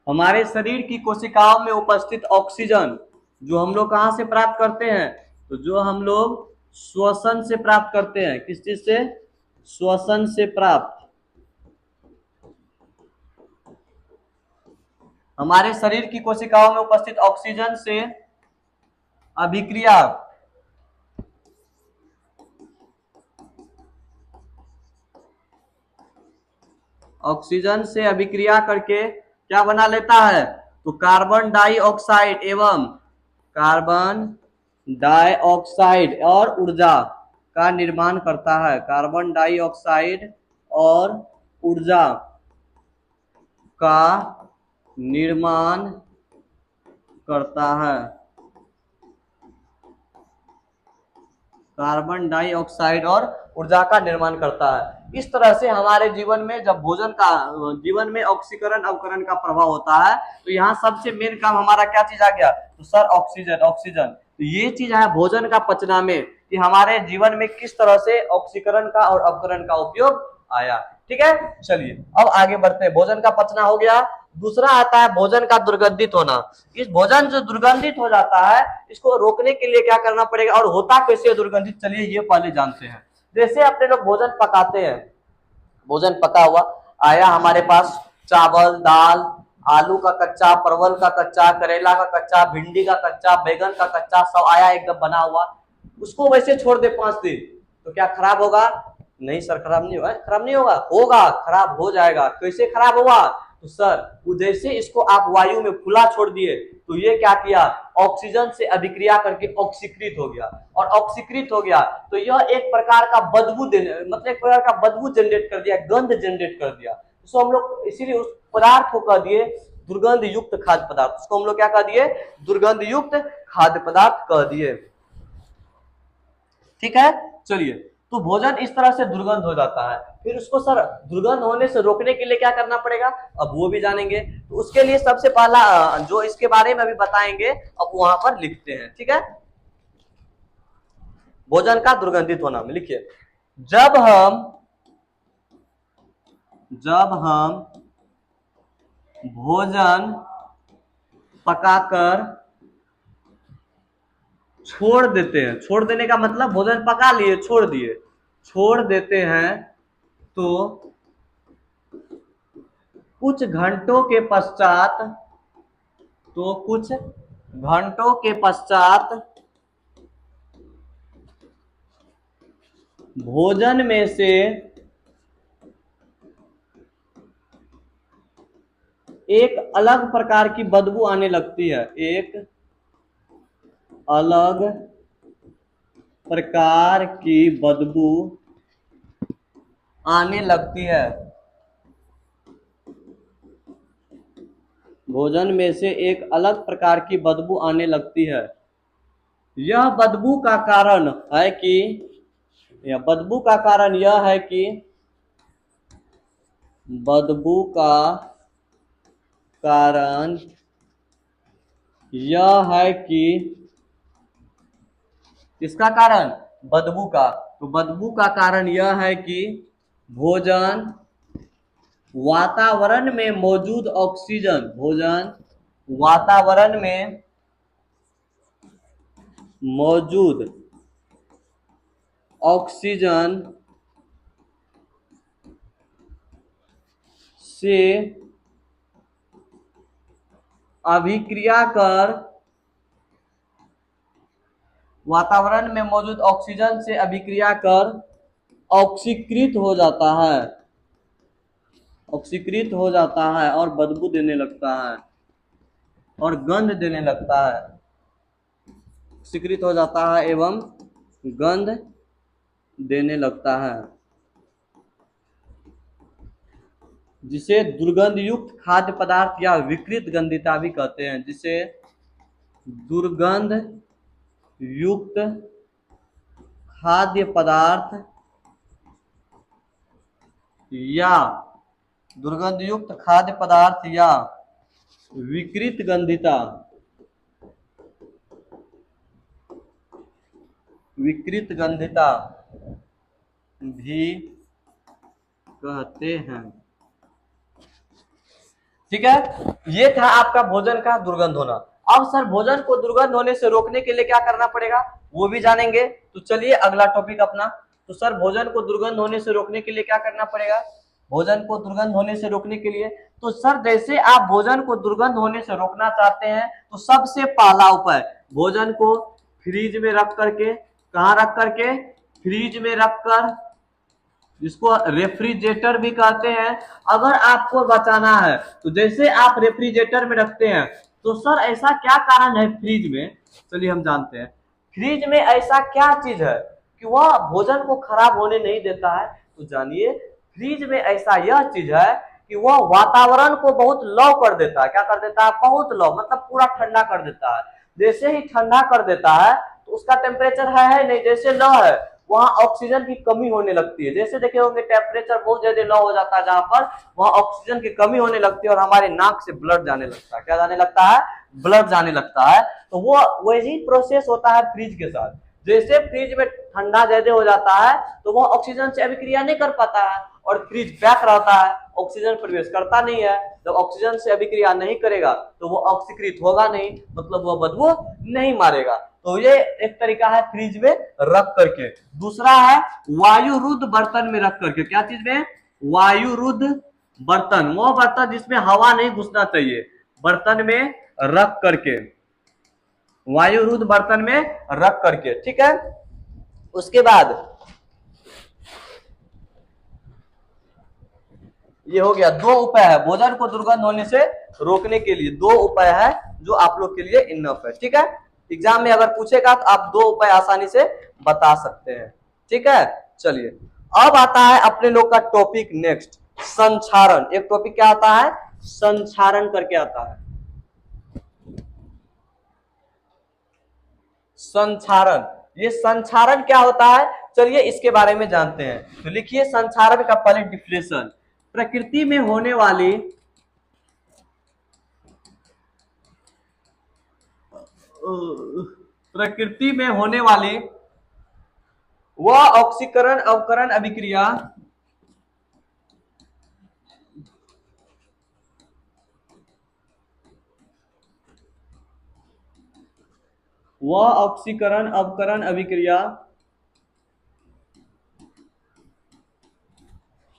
हमारे शरीर की कोशिकाओं में उपस्थित ऑक्सीजन जो हम लोग कहाँ से प्राप्त करते हैं, तो जो हम लोग श्वसन से प्राप्त करते हैं। किस चीज से? श्वसन से प्राप्त। हमारे शरीर की कोशिकाओं में उपस्थित ऑक्सीजन से अभिक्रिया ऑक्सीजन से अभिक्रिया करके क्या बना लेता है, तो कार्बन डाइऑक्साइड एवं कार्बन डाइऑक्साइड और ऊर्जा का निर्माण करता है। कार्बन डाइऑक्साइड और ऊर्जा का निर्माण करता है। कार्बन डाइऑक्साइड और ऊर्जा का निर्माण करता है। इस तरह से हमारे जीवन में जब जीवन में ऑक्सीकरण अवकरण का प्रभाव होता है, तो यहाँ सबसे मेन काम हमारा क्या चीज आ गया, तो सर ऑक्सीजन। ऑक्सीजन तो ये चीज है भोजन का पचना में, कि हमारे जीवन में किस तरह से ऑक्सीकरण का और अवकरण का उपयोग आया। ठीक है, चलिए अब आगे बढ़ते हैं। भोजन का पचना हो गया। दूसरा आता है भोजन का दुर्गंधित होना। इस भोजन जो दुर्गंधित हो जाता है, इसको रोकने के लिए क्या करना पड़ेगा, और होता कैसे दुर्गंधित, चलिए ये पहले जानते हैं। जैसे अपने लोग भोजन पकाते हैं, भोजन पका हुआ आया हमारे पास, चावल, दाल, आलू का कच्चा, परवल का कच्चा, करेला का कच्चा, भिंडी का कच्चा, बैगन का कच्चा, सब आया एकदम बना हुआ। उसको वैसे छोड़ दे 5 दिन, तो क्या खराब होगा? नहीं सर, खराब नहीं होगा। खराब नहीं होगा, होगा, खराब हो जाएगा। कैसे खराब होगा, तो सर जैसे इसको आप वायु में खुला छोड़ दिए, तो ये क्या किया, ऑक्सीजन से अभिक्रिया करके ऑक्सीकृत हो गया। और ऑक्सीकृत हो गया तो यह एक प्रकार का बदबू देने, मतलब एक प्रकार का बदबू जनरेट कर दिया, गंध जनरेट कर दिया। तो हम लोग इसीलिए उस पदार्थ को कह दिए दुर्गंध युक्त खाद्य पदार्थ। उसको हम लोग क्या कह दिए, दुर्गंध युक्त खाद्य पदार्थ कह दिए। ठीक है, चलिए तो भोजन इस तरह से दुर्गंध हो जाता है। फिर उसको सर दुर्गंध होने से रोकने के लिए क्या करना पड़ेगा, अब वो भी जानेंगे। तो उसके लिए सबसे पहला जो इसके बारे में अभी बताएंगे, अब वहां पर लिखते हैं। ठीक है, भोजन का दुर्गंधित होना में लिखिए, जब हम भोजन पकाकर छोड़ देते हैं, छोड़ देने का मतलब भोजन पका लिए छोड़ दिए, छोड़ देते हैं, तो कुछ घंटों के पश्चात, तो कुछ घंटों के पश्चात भोजन में से एक अलग प्रकार की बदबू आने लगती है। एक अलग प्रकार की बदबू आने लगती है। भोजन में से एक अलग प्रकार की बदबू आने लगती है। यह बदबू का कारण है कि बदबू का कारण यह है कि बदबू का कारण यह है कि इसका कारण बदबू का, तो बदबू का कारण यह है कि भोजन वातावरण में मौजूद ऑक्सीजन, भोजन वातावरण में मौजूद ऑक्सीजन से अभिक्रिया कर, वातावरण में मौजूद ऑक्सीजन से अभिक्रिया कर ऑक्सीकृत हो जाता है, ऑक्सीकृत हो जाता है और बदबू देने लगता है और गंध देने लगता है। ऑक्सीकृत हो जाता है एवं गंध देने लगता है, जिसे दुर्गंध युक्त खाद्य पदार्थ या विकृत गंधिता भी कहते हैं। जिसे दुर्गंध युक्त खाद्य पदार्थ या दुर्गंध युक्त खाद्य पदार्थ या विकृत गंधिता, विकृत गंधिता भी कहते हैं। ठीक है, ये था आपका भोजन का दुर्गंध होना। अब सर भोजन को दुर्गंध होने से रोकने के लिए क्या करना पड़ेगा वो भी जानेंगे। तो चलिए अगला टॉपिक अपना। तो सर भोजन को दुर्गंध होने से रोकने के लिए क्या करना पड़ेगा, भोजन को दुर्गंध होने से रोकने के लिए, तो सर जैसे आप भोजन को दुर्गंध होने से रोकना चाहते हैं तो सबसे पहला उपाय, भोजन को फ्रीज में रख करके, कहाँ रख करके, फ्रीज में रखकर, जिसको रेफ्रिजरेटर भी कहते हैं, अगर आपको बचाना है तो जैसे आप रेफ्रिजरेटर में रखते हैं, तो सर ऐसा क्या कारण है फ्रिज में, चलिए हम जानते हैं फ्रिज में ऐसा क्या चीज है कि वह भोजन को खराब होने नहीं देता है। तो जानिए फ्रिज में ऐसा यह चीज है कि वह वातावरण को बहुत लो कर देता है, क्या कर देता है, बहुत लो, मतलब पूरा ठंडा कर देता है। जैसे ही ठंडा कर देता है तो उसका टेम्परेचर है नहीं, जैसे लो है वहां ऑक्सीजन की कमी होने लगती है। जैसे देखे होंगे टेम्परेचर बहुत ज्यादा लो हो जाता है जहां पर, वहां ऑक्सीजन की कमी होने लगती है और हमारे नाक से ब्लड जाने लगता है, क्या जाने लगता है, ब्लड जाने लगता है। तो वो वही प्रोसेस होता है फ्रिज के साथ। जैसे फ्रिज में ठंडा ज्यादा हो जाता है तो वो ऑक्सीजन से अभिक्रिया नहीं कर पाता है और फ्रिज पैक रहता है, ऑक्सीजन प्रवेश करता नहीं है। जब ऑक्सीजन से अभिक्रिया नहीं करेगा तो वो ऑक्सीकृत होगा नहीं, मतलब वो बदबू नहीं मारेगा। तो ये एक तरीका है फ्रिज में रख करके। दूसरा है वायुरुद्ध बर्तन में रख करके, क्या चीज में, वायुरुद्ध बर्तन, वो बर्तन जिसमें हवा नहीं घुसना चाहिए, बर्तन में रख करके, वायुरुद्ध बर्तन में रख करके, ठीक है। उसके बाद ये हो गया, दो उपाय है भोजन को दुर्गंध होने से रोकने के लिए, दो उपाय है जो आप लोग के लिए इनफ है, ठीक है। एग्जाम में अगर पूछेगा तो आप दो उपाय आसानी से बता सकते हैं, ठीक है। चलिए अब आता है अपने लोग का टॉपिक नेक्स्ट, संक्षारण। एक टॉपिक क्या आता है, संक्षारण करके आता है, संक्षारण। ये संक्षारण क्या होता है, चलिए इसके बारे में जानते हैं। तो लिखिए संक्षारण का पहले डिफिनेशन, प्रकृति में होने वाली, प्रकृति में होने वाली वह ऑक्सीकरण अवकरण अभिक्रिया, वह ऑक्सीकरण अवकरण अभिक्रिया,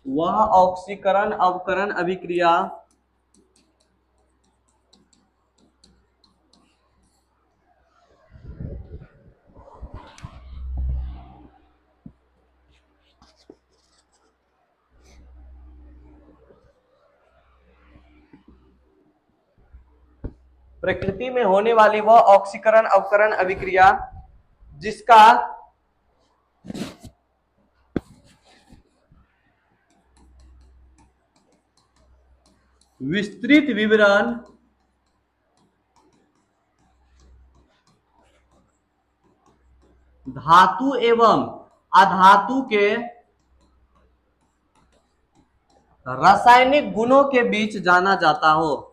वह ऑक्सीकरण अवकरण अभिक्रिया प्रकृति में होने वाली वह ऑक्सीकरण अवकरण अभिक्रिया जिसका विस्तृत विवरण धातु एवं अधातु के रासायनिक गुणों के बीच जाना जाता हो।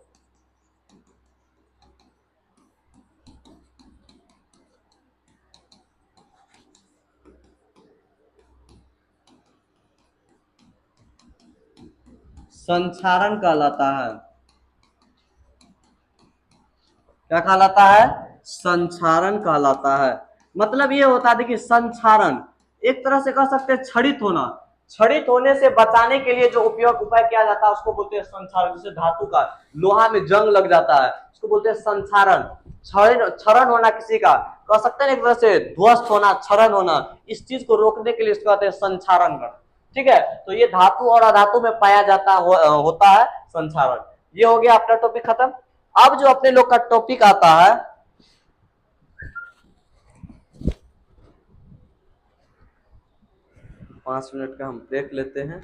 संक्षारण कहलाता है, क्या कहलाता है, संक्षारण कहलाता है। मतलब ये होता है, देखिए संक्षारण एक तरह से कह सकते हैं क्षरित होना, क्षरित होने से बचाने के लिए जो उपयोग उपाय किया जाता है उसको बोलते हैं संक्षारण। जैसे धातु का, लोहा में जंग लग जाता है उसको बोलते हैं संक्षारण। क्षरण होना किसी का, कह सकते हैं एक तरह से ध्वस्त होना, क्षरण होना, इस चीज को रोकने के लिए इसको कहते हैं संक्षारण करना, ठीक है। तो ये धातु और अधातु में पाया जाता होता है संक्षारण। ये हो गया अपना टॉपिक खत्म। अब जो अपने लोग का टॉपिक आता है, 5 मिनट का हम ब्रेक लेते हैं।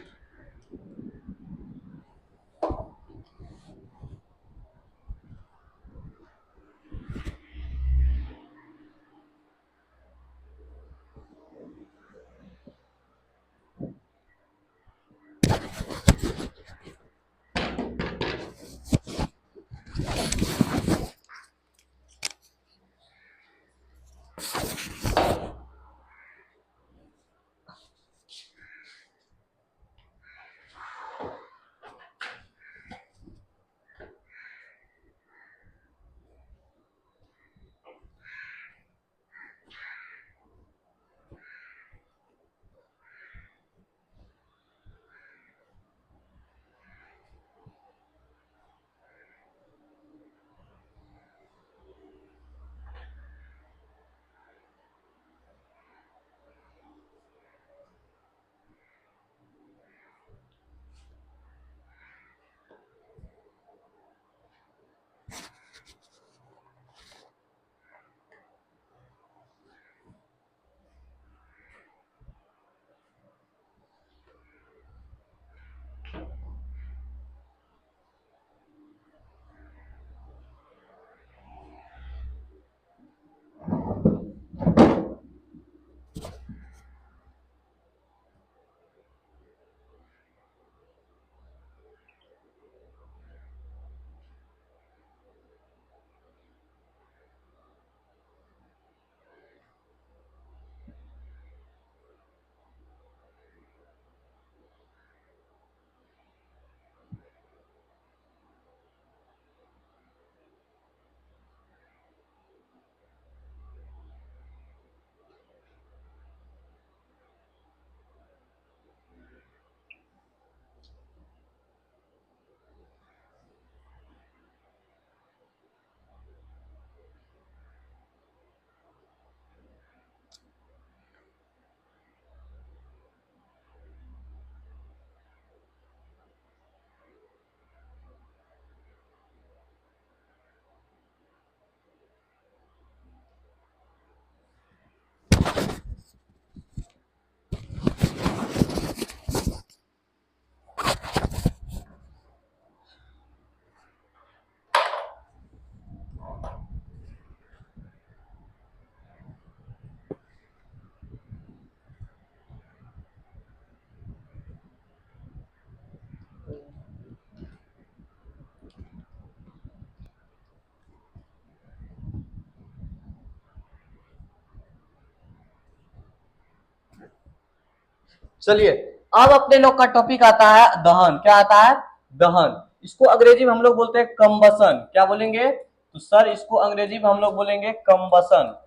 चलिए, अब अपने लोग का टॉपिक आता है दहन। क्या आता है? दहन। इसको अंग्रेजी में हम लोग बोलते हैं कंबसन। क्या बोलेंगे? तो सर इसको अंग्रेजी में हम लोग बोलेंगे कंबसन,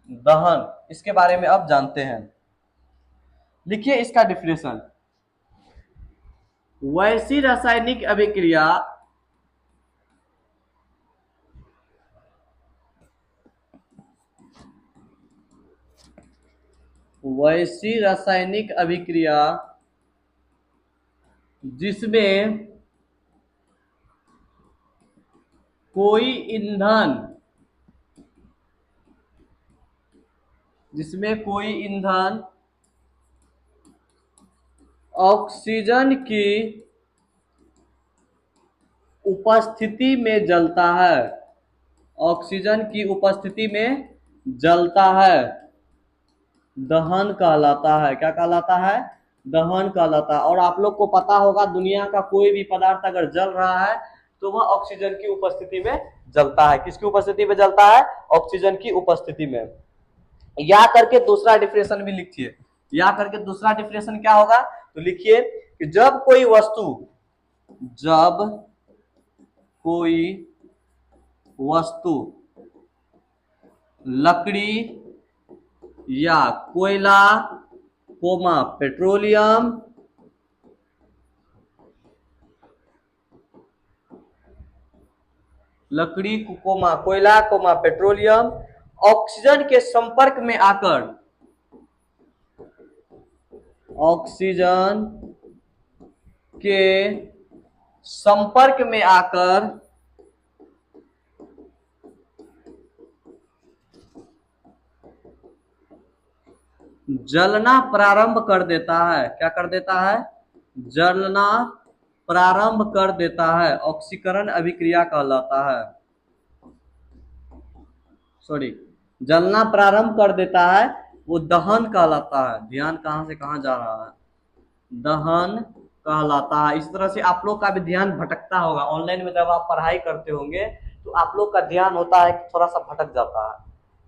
दहन। इसके बारे में अब जानते हैं। लिखिए इसका डिफिनेशन। वैसी रासायनिक अभिक्रिया वैसी रासायनिक अभिक्रिया जिसमें कोई ईंधन ऑक्सीजन की उपस्थिति में जलता है, ऑक्सीजन की उपस्थिति में जलता है, दहन कहलाता है। क्या कहलाता है? दहन कहलाता है। और आप लोग को पता होगा दुनिया का कोई भी पदार्थ अगर जल रहा है तो वह ऑक्सीजन की उपस्थिति में जलता है। किसकी उपस्थिति में जलता है? ऑक्सीजन की उपस्थिति में। या करके दूसरा डिफिनेशन भी लिखिए। या करके दूसरा डिफिनेशन क्या होगा? तो लिखिए कि जब कोई वस्तु लकड़ी या कोयला कोमा पेट्रोलियम लकड़ी कोमा कोयला कोमा पेट्रोलियम ऑक्सीजन के संपर्क में आकर जलना प्रारंभ कर देता है। क्या कर देता है? जलना प्रारंभ कर देता है, ऑक्सीकरण अभिक्रिया कहलाता है। सॉरी, जलना प्रारंभ कर देता है, वो दहन कहलाता है। ध्यान कहां से कहां जा रहा है? दहन कहलाता है। इस तरह से आप लोग का भी ध्यान भटकता होगा। ऑनलाइन में जब आप पढ़ाई करते होंगे तो आप लोग का ध्यान होता है कि थोड़ा सा भटक जाता है।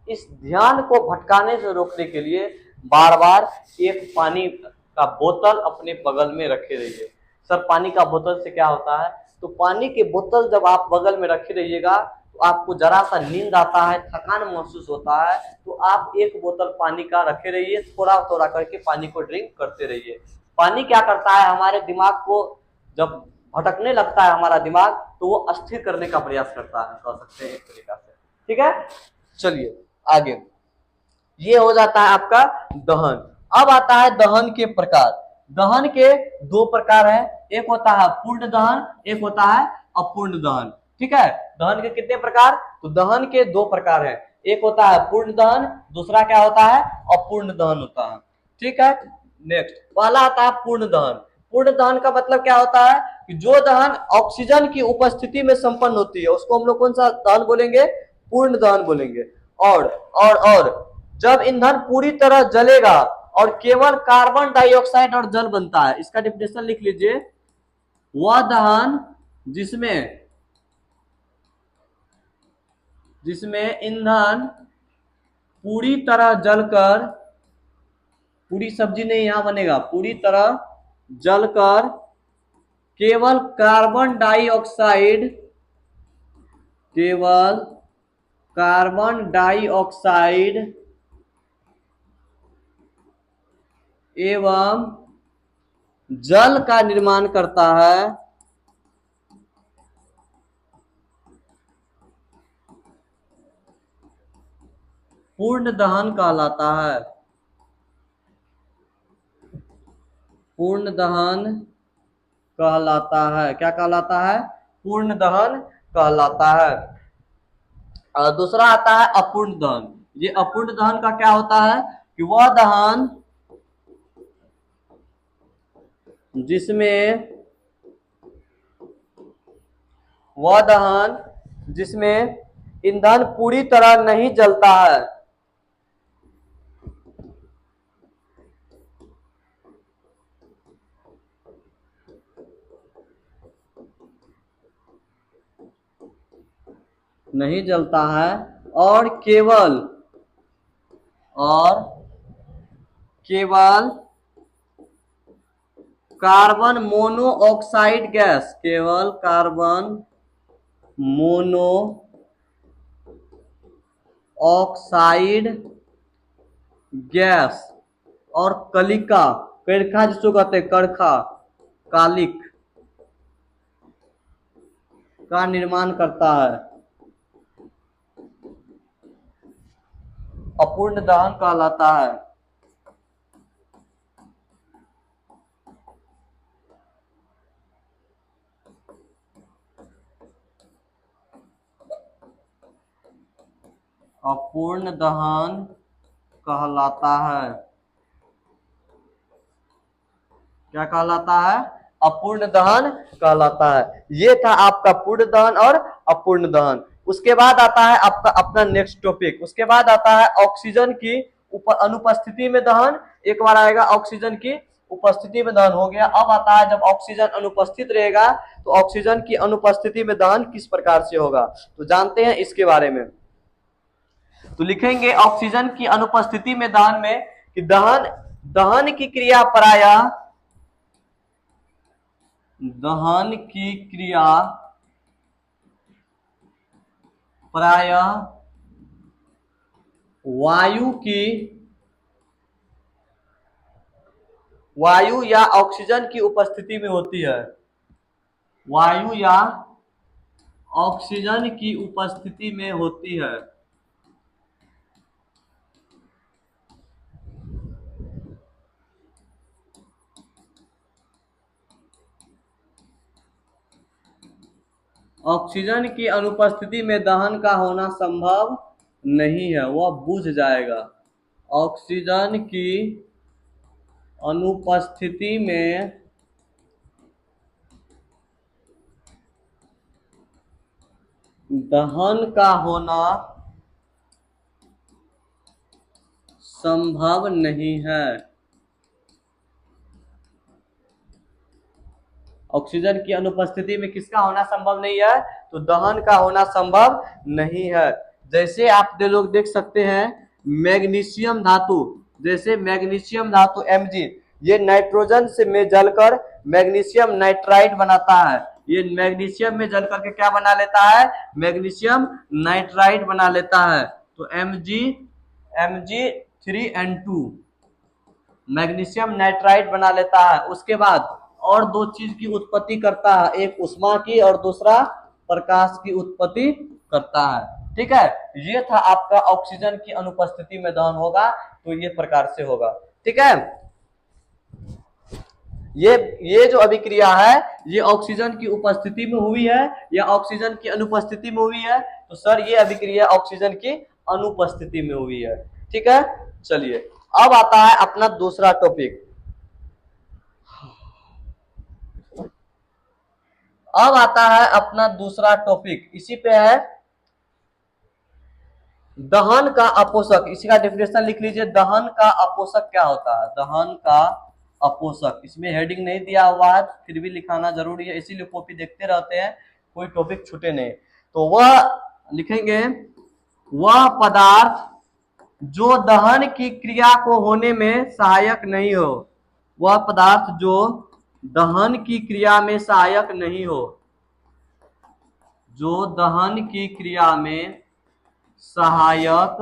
इस ध्यान को भटकाने से रोकने के लिए बार बार एक पानी का बोतल अपने बगल में रखे रहिए। सर पानी का बोतल से क्या होता है? तो पानी के बोतल जब आप बगल में रखे रहिएगा तो आपको जरा सा नींद आता है, थकान महसूस होता है, तो आप एक बोतल पानी का रखे रहिए, थोड़ा थोड़ा करके पानी को ड्रिंक करते रहिए। पानी क्या करता है? हमारे दिमाग को जब भटकने लगता है हमारा दिमाग तो वो अस्थिर करने का प्रयास करता है, कह सकते हैं एक तरीका से। ठीक है, चलिए आगे। ये हो जाता है आपका दहन। अब आता है दहन के प्रकार। दहन के दो प्रकार है, एक होता है पूर्ण दहन, एक होता है अपूर्ण दहन। ठीक है, दहन के कितने प्रकार? तो दहन के दो प्रकार है, एक होता है पूर्ण दहन, दूसरा क्या होता है? अपूर्ण दहन होता है। ठीक है, नेक्स्ट पहला आता है पूर्ण दहन। पूर्ण दहन का मतलब क्या होता है कि जो दहन ऑक्सीजन की उपस्थिति में संपन्न होती है उसको हम लोग कौन सा दहन बोलेंगे? पूर्ण दहन बोलेंगे। और जब ईंधन पूरी तरह जलेगा और केवल कार्बन डाइऑक्साइड और जल बनता है। इसका डिफिनेशन लिख लीजिए। वह दहन जिसमें ईंधन पूरी तरह जलकर, पूरी सब्जी नहीं यहां बनेगा, पूरी तरह जलकर केवल कार्बन डाइऑक्साइड एवं जल का निर्माण करता है, पूर्ण दहन कहलाता है। पूर्ण दहन कहलाता है। क्या कहलाता है? पूर्ण दहन कहलाता है। और दूसरा आता है अपूर्ण दहन। ये अपूर्ण दहन का क्या होता है कि वह दहन जिसमें ईंधन पूरी तरह नहीं जलता है, नहीं जलता है और केवल कार्बन मोनोऑक्साइड गैस, केवल कार्बन मोनो ऑक्साइड गैस और कलिका, करखा जिसको कहते हैं करखा, कालिक का निर्माण करता है। अपूर्ण दहन कहलाता है। अपूर्ण दहन कहलाता है। क्या कहलाता है? अपूर्ण दहन कहलाता है। ये था आपका पूर्ण दहन और अपूर्ण दहन। उसके बाद आता है आपका अपना नेक्स्ट टॉपिक। उसके बाद आता है ऑक्सीजन की अनुपस्थिति में दहन। एक बार आएगा ऑक्सीजन की उपस्थिति में दहन, हो गया। अब आता है जब ऑक्सीजन अनुपस्थित रहेगा तो ऑक्सीजन की अनुपस्थिति में दहन किस प्रकार से होगा, तो जानते हैं इसके बारे में। तो लिखेंगे ऑक्सीजन की अनुपस्थिति में दहन में कि दहन की क्रिया प्रायः वायु या ऑक्सीजन की उपस्थिति में होती है। वायु या ऑक्सीजन की उपस्थिति में होती है। ऑक्सीजन की अनुपस्थिति में दहन का होना संभव नहीं है, वह बुझ जाएगा। ऑक्सीजन की अनुपस्थिति में दहन का होना संभव नहीं है। ऑक्सीजन की अनुपस्थिति में किसका होना संभव नहीं है? तो दहन का होना संभव नहीं है। जैसे आप लोग देख सकते हैं मैग्नीशियम धातु, जैसे मैग्नीशियम धातु Mg, ये नाइट्रोजन से में जलकर मैग्नीशियम नाइट्राइड बनाता है। ये मैग्नीशियम में जल करके क्या बना लेता है? मैग्नीशियम नाइट्राइड बना लेता है। तो Mg3N2 मैग्नीशियम नाइट्राइड बना लेता है। उसके बाद और दो चीज की उत्पत्ति करता है, एक उष्मा की और दूसरा प्रकाश की उत्पत्ति करता है। ठीक है, ये था आपका ऑक्सीजन की अनुपस्थिति में दहन होगा, तो ये प्रकार से होगा। ठीक है, ये जो अभिक्रिया है ये ऑक्सीजन की उपस्थिति में हुई है या ऑक्सीजन की अनुपस्थिति में हुई है? तो सर ये अभिक्रिया ऑक्सीजन की अनुपस्थिति में हुई है। ठीक है, चलिए अब आता है अपना दूसरा टॉपिक। अब आता है अपना दूसरा टॉपिक, इसी पे है दहन का अपोषक। इसी का डेफिनेशन लिख लीजिए, दहन का अपोषक क्या होता है? दहन का अपोषक, इसमें हेडिंग नहीं दिया हुआ है, फिर भी लिखाना जरूरी है, इसीलिए कॉपी देखते रहते हैं, कोई टॉपिक छूटे नहीं। तो वह लिखेंगे वह पदार्थ जो दहन की क्रिया को होने में सहायक नहीं हो। वह पदार्थ जो दहन की क्रिया में सहायक नहीं हो, जो दहन की क्रिया में सहायक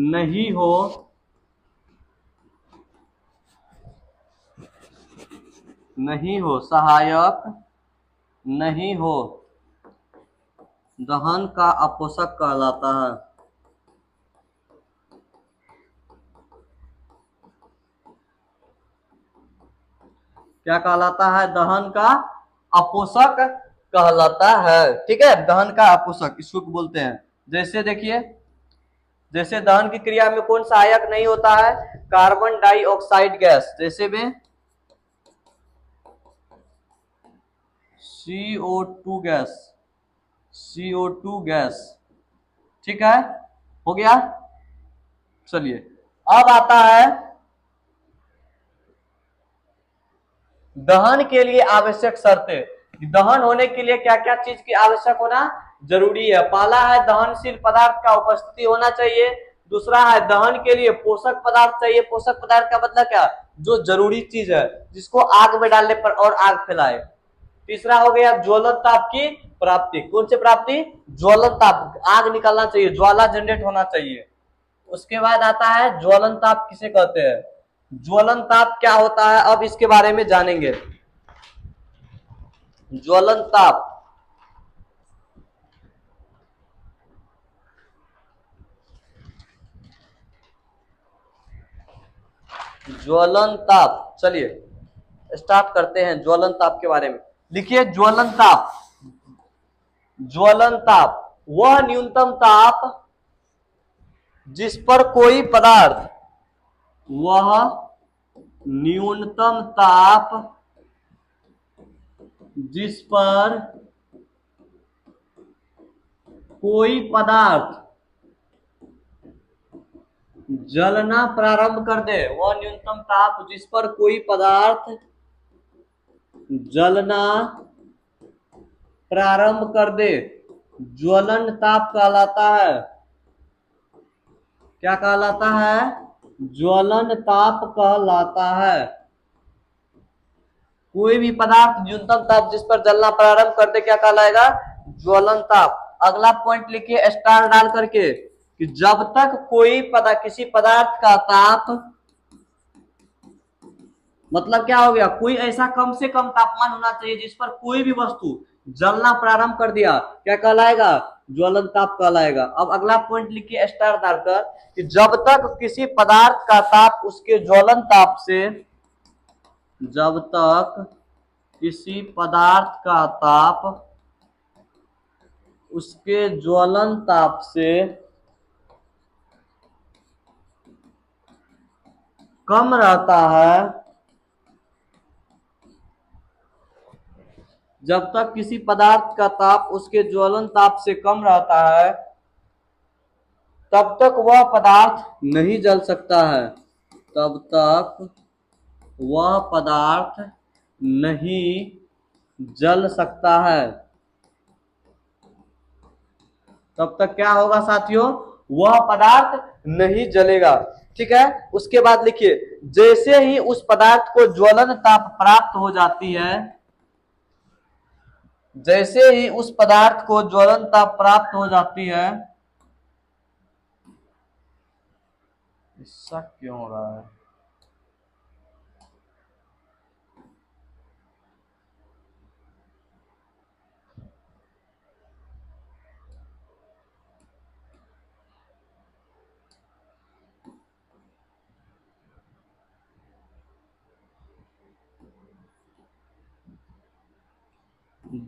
नहीं हो, सहायक नहीं हो, दहन का अपोषक कहलाता है। क्या कहलाता है? दहन का अपोषक कहलाता है। ठीक है, दहन का अपोषक इसको बोलते हैं। जैसे देखिए, जैसे दहन की क्रिया में कौन सहायक नहीं होता है? कार्बन डाइऑक्साइड गैस, जैसे में CO2 गैस, CO2 गैस। ठीक है, हो गया। चलिए अब आता है दहन के लिए आवश्यक शर्तें। दहन होने के लिए क्या क्या चीज की आवश्यक होना जरूरी है? पहला है दहनशील पदार्थ का उपस्थिति होना चाहिए। दूसरा है दहन के लिए पोषक पदार्थ चाहिए। पोषक पदार्थ का मतलब क्या, जो जरूरी चीज है जिसको आग में डालने पर और आग फैलाए। तीसरा हो गया ज्वलन ताप की प्राप्ति। कौन सी प्राप्ति, ज्वलन ताप, आग निकलना चाहिए, ज्वाला जनरेट होना चाहिए। उसके बाद आता है ज्वलन ताप किसे कहते हैं। ज्वलन ताप क्या होता है, अब इसके बारे में जानेंगे। ज्वलन ताप, ज्वलन ताप, चलिए स्टार्ट करते हैं ज्वलन ताप के बारे में। लिखिए ज्वलन ताप। ज्वलन ताप वह न्यूनतम ताप जिस पर कोई पदार्थ, वह न्यूनतम ताप जिस पर कोई पदार्थ जलना प्रारंभ कर दे। वह न्यूनतम ताप जिस पर कोई पदार्थ जलना प्रारंभ कर दे, ज्वलन ताप कहलाता है। क्या कहलाता है, ज्वलन ताप कहलाता है। कोई भी पदार्थ न्यूनतम ताप जिस पर जलना प्रारंभ कर दे क्या कहलाएगा, ज्वलन ताप। अगला पॉइंट लिखिए स्टार डाल करके कि जब तक कोई किसी पदार्थ का ताप, मतलब क्या हो गया, कोई ऐसा कम से कम तापमान होना चाहिए जिस पर कोई भी वस्तु जलना प्रारंभ कर दिया, क्या कहलाएगा, ज्वलन ताप कहलाएगा। अब अगला पॉइंट लिखिए स्टार डालकर कि जब तक किसी पदार्थ का ताप उसके ज्वलन ताप से, जब तक किसी पदार्थ का ताप उसके ज्वलन ताप से कम रहता है, जब तक किसी पदार्थ का ताप उसके ज्वलन ताप से कम रहता है तब तक वह पदार्थ नहीं जल सकता है। तब तक वह पदार्थ नहीं जल सकता है। तब तक क्या होगा साथियों, वह पदार्थ नहीं जलेगा। ठीक है। उसके बाद लिखिए जैसे ही उस पदार्थ को ज्वलन ताप प्राप्त हो जाती है, जैसे ही उस पदार्थ को ज्वलन ताप प्राप्त हो जाती है, ऐसा क्यों हो रहा है,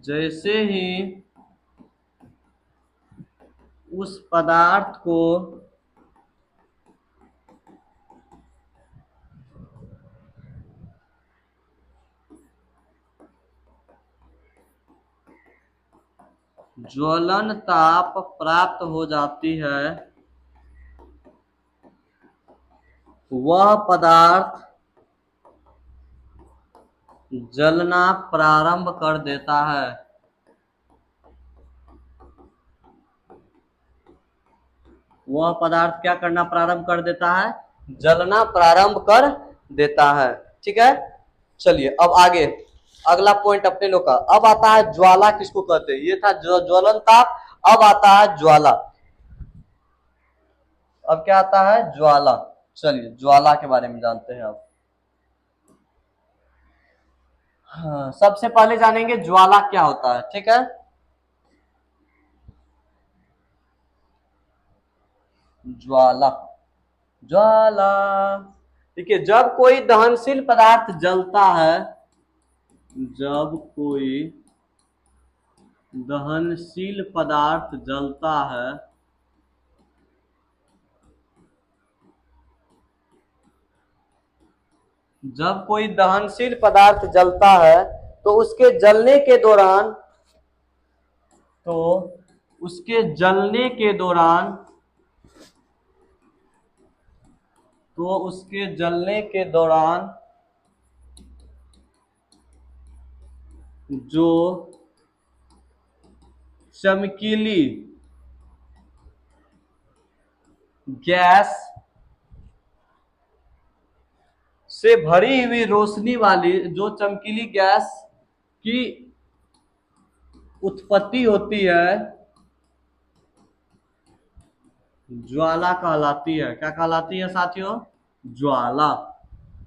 जैसे ही उस पदार्थ को ज्वलन ताप प्राप्त हो जाती है, वह पदार्थ जलना प्रारंभ कर देता है। वह पदार्थ क्या करना प्रारंभ कर देता है, जलना प्रारंभ कर देता है। ठीक है। चलिए अब आगे अगला पॉइंट अपने लोग का। अब आता है ज्वाला किसको कहते हैं, ये था ज्वलन ताप। अब आता है ज्वाला। अब क्या आता है, ज्वाला। चलिए ज्वाला के बारे में जानते हैं अब। हाँ, सबसे पहले जानेंगे ज्वाला क्या होता है। ठीक है। ज्वाला, ज्वाला देखिए जब कोई दहनशील पदार्थ जलता है, जब कोई दहनशील पदार्थ जलता है, जब कोई दहनशील पदार्थ जलता है तो उसके जलने के दौरान, तो उसके जलने के दौरान, तो उसके जलने के दौरान जो चमकीली गैस से भरी हुई रोशनी वाली जो चमकीली गैस की उत्पत्ति होती है ज्वाला कहलाती है। क्या कहलाती है साथियों? ज्वाला।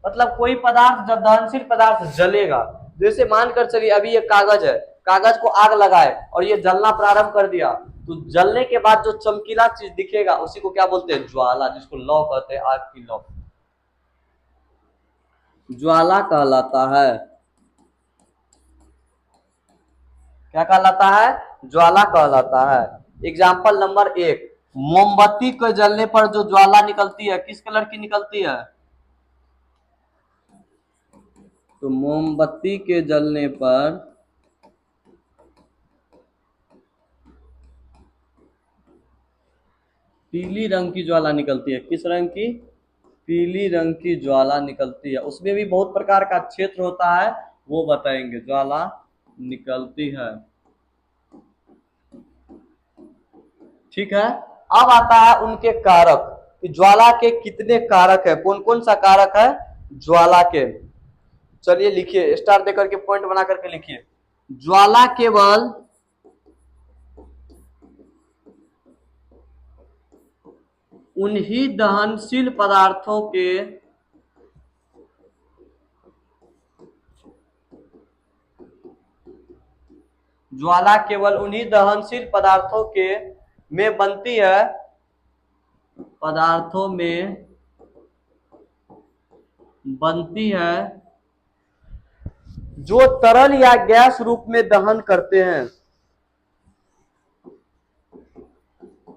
मतलब कोई पदार्थ जब दहनशील पदार्थ जलेगा, जैसे मानकर चलिए अभी ये कागज है, कागज को आग लगाए और ये जलना प्रारंभ कर दिया, तो जलने के बाद जो चमकीला चीज दिखेगा उसी को क्या बोलते हैं? ज्वाला, जिसको लौ कहते हैं, आग की लौ, ज्वाला कहलाता है। क्या कहलाता है? ज्वाला कहलाता है। एग्जाम्पल नंबर 1, मोमबत्ती के जलने पर जो ज्वाला निकलती है किस कलर की निकलती है? तो मोमबत्ती के जलने पर पीली रंग की ज्वाला निकलती है। किस रंग की? पीली रंग की ज्वाला निकलती है। उसमें भी बहुत प्रकार का क्षेत्र होता है, वो बताएंगे। ज्वाला निकलती है, ठीक है। अब आता है उनके कारक, कि ज्वाला के कितने कारक है, कौन कौन सा कारक है ज्वाला के। चलिए लिखिए, स्टार देकर के पॉइंट बना करके लिखिए। ज्वाला केवल उन्हीं दहनशील पदार्थों के ज्वाला केवल उन्हीं दहनशील पदार्थों के में बनती है, पदार्थों में बनती है जो तरल या गैस रूप में दहन करते हैं,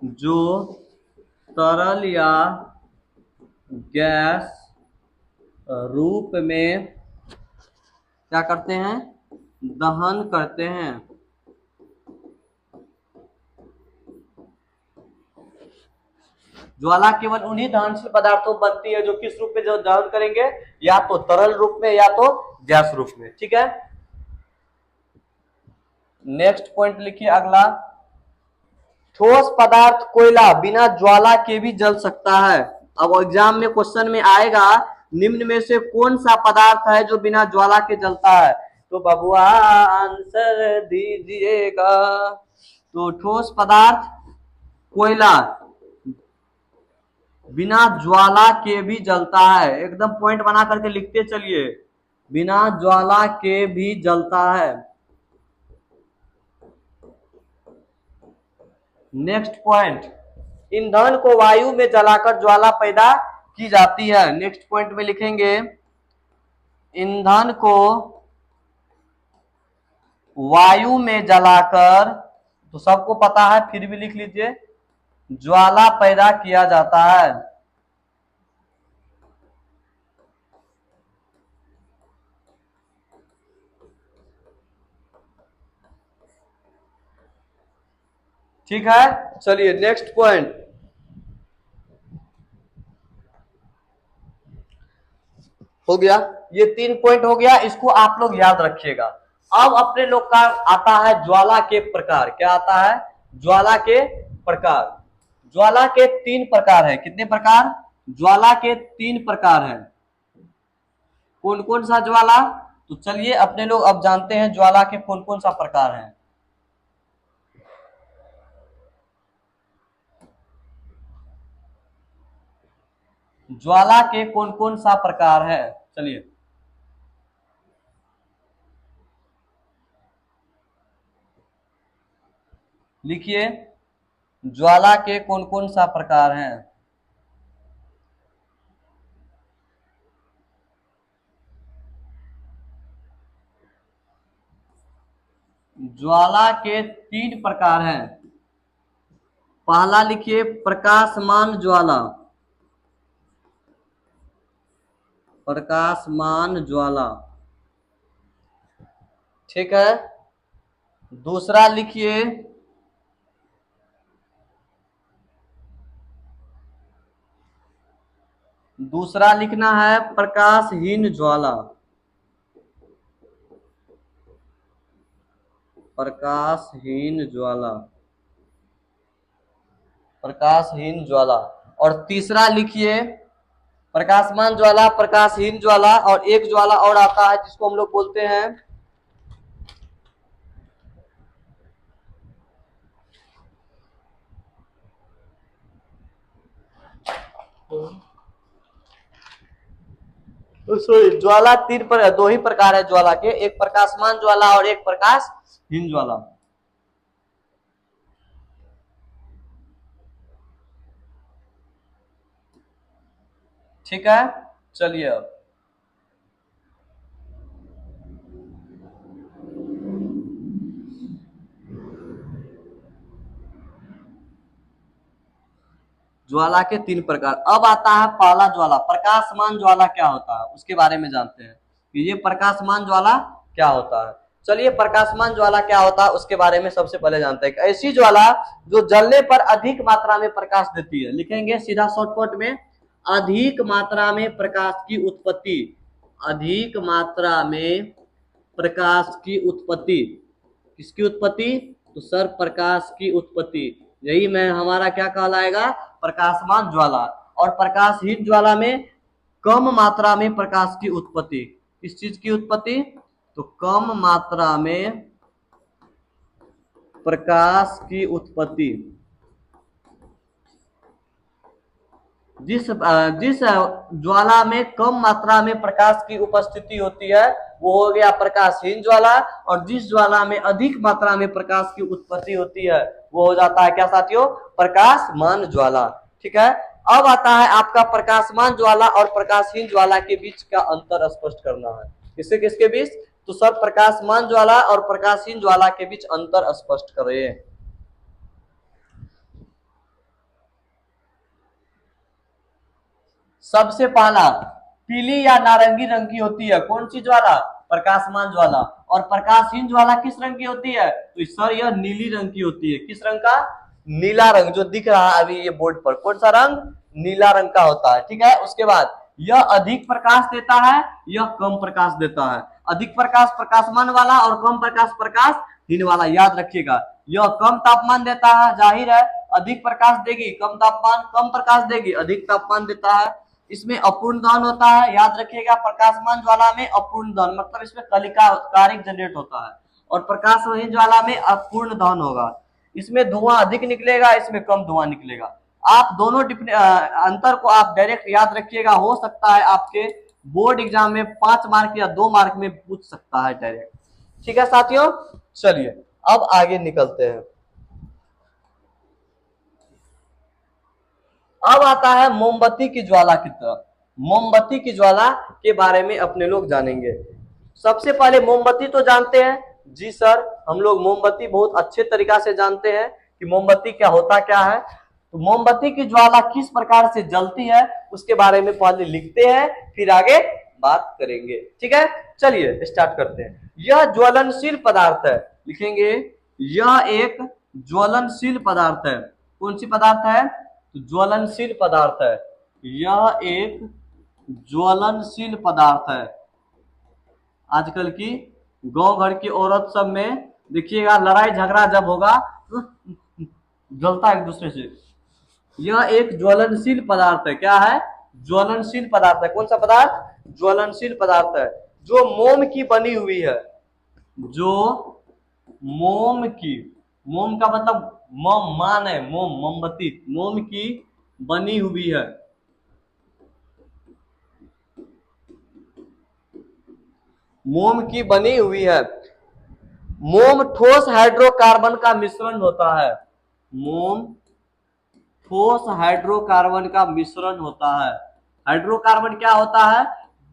जो तरल या गैस रूप में क्या करते हैं? दहन करते हैं। ज्वाला केवल उन्हीं दहनशील पदार्थों बनती है जो किस रूप में जो दहन करेंगे, या तो तरल रूप में या तो गैस रूप में, ठीक है। नेक्स्ट पॉइंट लिखिए अगला, ठोस पदार्थ कोयला बिना ज्वाला के भी जल सकता है। अब एग्जाम में क्वेश्चन में आएगा, निम्न में से कौन सा पदार्थ है जो बिना ज्वाला के जलता है? तो बबुआ आंसर दीजिएगा। तो ठोस पदार्थ कोयला बिना ज्वाला के भी जलता है। एकदम पॉइंट बना करके लिखते चलिए, बिना ज्वाला के भी जलता है। नेक्स्ट पॉइंट, ईंधन को वायु में जलाकर ज्वाला पैदा की जाती है। नेक्स्ट पॉइंट में लिखेंगे, ईंधन को वायु में जलाकर, तो सबको पता है फिर भी लिख लीजिए, ज्वाला पैदा किया जाता है। ठीक है, चलिए नेक्स्ट पॉइंट, हो गया। ये 3 पॉइंट हो गया, इसको आप लोग याद रखिएगा। अब अपने लोग का आता है ज्वाला के प्रकार। क्या आता है? ज्वाला के प्रकार। ज्वाला के 3 प्रकार है। कितने प्रकार? ज्वाला के 3 प्रकार है। कौन कौन सा ज्वाला? तो चलिए अपने लोग अब जानते हैं ज्वाला के कौन कौन सा प्रकार है। ज्वाला के कौन कौन सा प्रकार है, चलिए लिखिए, ज्वाला के कौन कौन सा प्रकार हैं। ज्वाला के 3 प्रकार हैं। पहला लिखिए, प्रकाशमान ज्वाला। प्रकाशमान ज्वाला, ठीक है। दूसरा लिखिए, दूसरा लिखना है प्रकाशहीन ज्वाला। प्रकाशहीन ज्वाला, प्रकाशहीन ज्वाला। और तीसरा लिखिए प्रकाशमान ज्वाला, प्रकाशहीन ज्वाला, और एक ज्वाला और आता है जिसको हम लोग बोलते हैं सॉरी, ज्वाला दो ही प्रकार है ज्वाला के, एक प्रकाशमान ज्वाला और एक प्रकाशहीन ज्वाला। ठीक है, चलिए अब ज्वाला के तीन प्रकार। अब आता है पहला ज्वाला, प्रकाशमान ज्वाला क्या होता है उसके बारे में जानते हैं कि ये प्रकाशमान ज्वाला क्या होता है। चलिए प्रकाशमान ज्वाला क्या होता है उसके बारे में सबसे पहले जानते हैं। ऐसी ज्वाला जो जलने पर अधिक मात्रा में प्रकाश देती है, लिखेंगे सीधा शॉर्टकट में, अधिक मात्रा में प्रकाश की उत्पत्ति, अधिक मात्रा में प्रकाश की उत्पत्ति, किसकी उत्पत्ति, तो सर प्रकाश की उत्पत्ति, यही में हमारा क्या कहलाएगा, प्रकाशमान ज्वाला। और प्रकाशहीन ज्वाला में कम मात्रा में प्रकाश की उत्पत्ति, किस चीज की उत्पत्ति, तो कम मात्रा में प्रकाश की उत्पत्ति। जिस जिस ज्वाला में कम मात्रा में प्रकाश की उपस्थिति होती है वो हो गया प्रकाशहीन ज्वाला, और जिस ज्वाला में अधिक मात्रा में प्रकाश की उत्पत्ति होती है वो हो जाता है क्या साथियों, प्रकाशमान ज्वाला। ठीक है, अब आता है आपका प्रकाशमान ज्वाला और प्रकाशहीन ज्वाला के बीच का अंतर स्पष्ट करना है। किससे किसके बीच, तो सर प्रकाशमान ज्वाला और प्रकाशहीन ज्वाला के बीच अंतर स्पष्ट करें। सबसे पहला पीली या नारंगी रंग की होती है, कौन सी ज्वाला, प्रकाशमान ज्वाला। और प्रकाशहीन ज्वाला किस रंग की होती है, तो सर यह नीली रंग की होती है। किस रंग का, नीला रंग, जो दिख रहा है अभी ये बोर्ड पर, कौन सा रंग, नीला रंग का होता है। ठीक है, उसके बाद यह अधिक प्रकाश देता है, यह कम प्रकाश देता है। अधिक प्रकाश प्रकाशमान वाला और कम प्रकाश प्रकाशहीन वाला, याद रखिएगा। यह कम तापमान देता है, जाहिर है अधिक प्रकाश देगी, कम तापमान, कम प्रकाश देगी, अधिक तापमान देता है। इसमें अपूर्ण दहन होता है, याद रखिएगा प्रकाशमान ज्वाला में अपूर्ण दहन, मतलब इसमें कलिका कारिक जनरेट होता है, और प्रकाशहीन ज्वाला में अपूर्ण दहन होगा। इसमें धुआं अधिक निकलेगा, इसमें कम धुआं निकलेगा। आप दोनों अंतर को आप डायरेक्ट याद रखिएगा, हो सकता है आपके बोर्ड एग्जाम में 5 मार्क या 2 मार्क में पूछ सकता है डायरेक्ट। ठीक है साथियों, चलिए अब आगे निकलते हैं। अब आता है मोमबत्ती की ज्वाला की तरफ। मोमबत्ती की ज्वाला के बारे में अपने लोग जानेंगे। सबसे पहले मोमबत्ती तो जानते हैं, जी सर हम लोग मोमबत्ती बहुत अच्छे तरीका से जानते हैं कि मोमबत्ती क्या होता क्या है। तो मोमबत्ती की ज्वाला किस प्रकार से जलती है उसके बारे में पहले लिखते हैं, फिर आगे बात करेंगे। ठीक है, चलिए स्टार्ट करते हैं। यह ज्वलनशील पदार्थ है, लिखेंगे यह एक ज्वलनशील पदार्थ है। कौन सी पदार्थ है, ज्वलनशील पदार्थ है। यह एक ज्वलनशील पदार्थ है। आजकल की गांव घर की औरत सब में देखिएगा लड़ाई झगड़ा जब होगा तो जलता एक दूसरे से। यह एक ज्वलनशील पदार्थ है, क्या है, ज्वलनशील पदार्थ है। कौन सा पदार्थ, ज्वलनशील पदार्थ है, जो मोम की बनी हुई है, जो मोम की, मोम का मतलब मोम मान है, मोम मोमबत्ती, मोम की बनी हुई है। मोम की बनी हुई है। मोम ठोस हाइड्रोकार्बन का मिश्रण होता है। मोम ठोस हाइड्रोकार्बन का मिश्रण होता है। हाइड्रोकार्बन क्या होता है,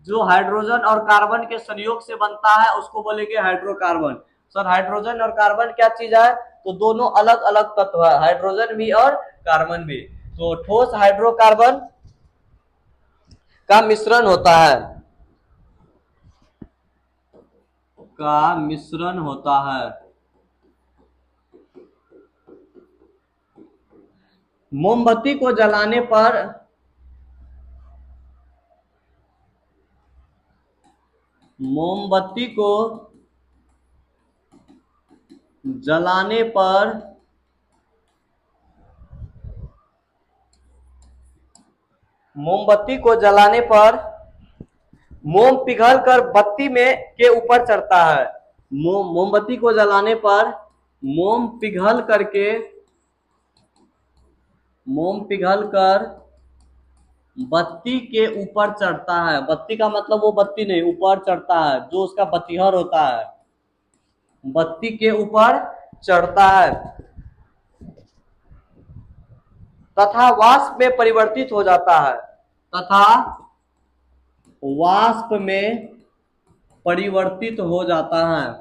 जो हाइड्रोजन और कार्बन के संयोग से बनता है उसको बोलेंगे हाइड्रोकार्बन। सर हाइड्रोजन और कार्बन क्या चीज है, तो दोनों अलग अलग तत्व है, हाइड्रोजन भी और कार्बन भी। तो ठोस हाइड्रोकार्बन का मिश्रण होता है, का मिश्रण होता है। मोमबत्ती को जलाने पर मोमबत्ती को जलाने पर मोमबत्ती को जलाने पर मोम पिघल कर बत्ती में के ऊपर चढ़ता है। मोमबत्ती को जलाने पर मोम पिघल करके मोम पिघल कर बत्ती के ऊपर चढ़ता है। बत्ती का मतलब वो बत्ती नहीं, ऊपर चढ़ता है, जो उसका बत्तीहर होता है, बत्ती के ऊपर चढ़ता है तथा वाष्प में परिवर्तित हो जाता है। तथा वाष्प में परिवर्तित हो जाता है।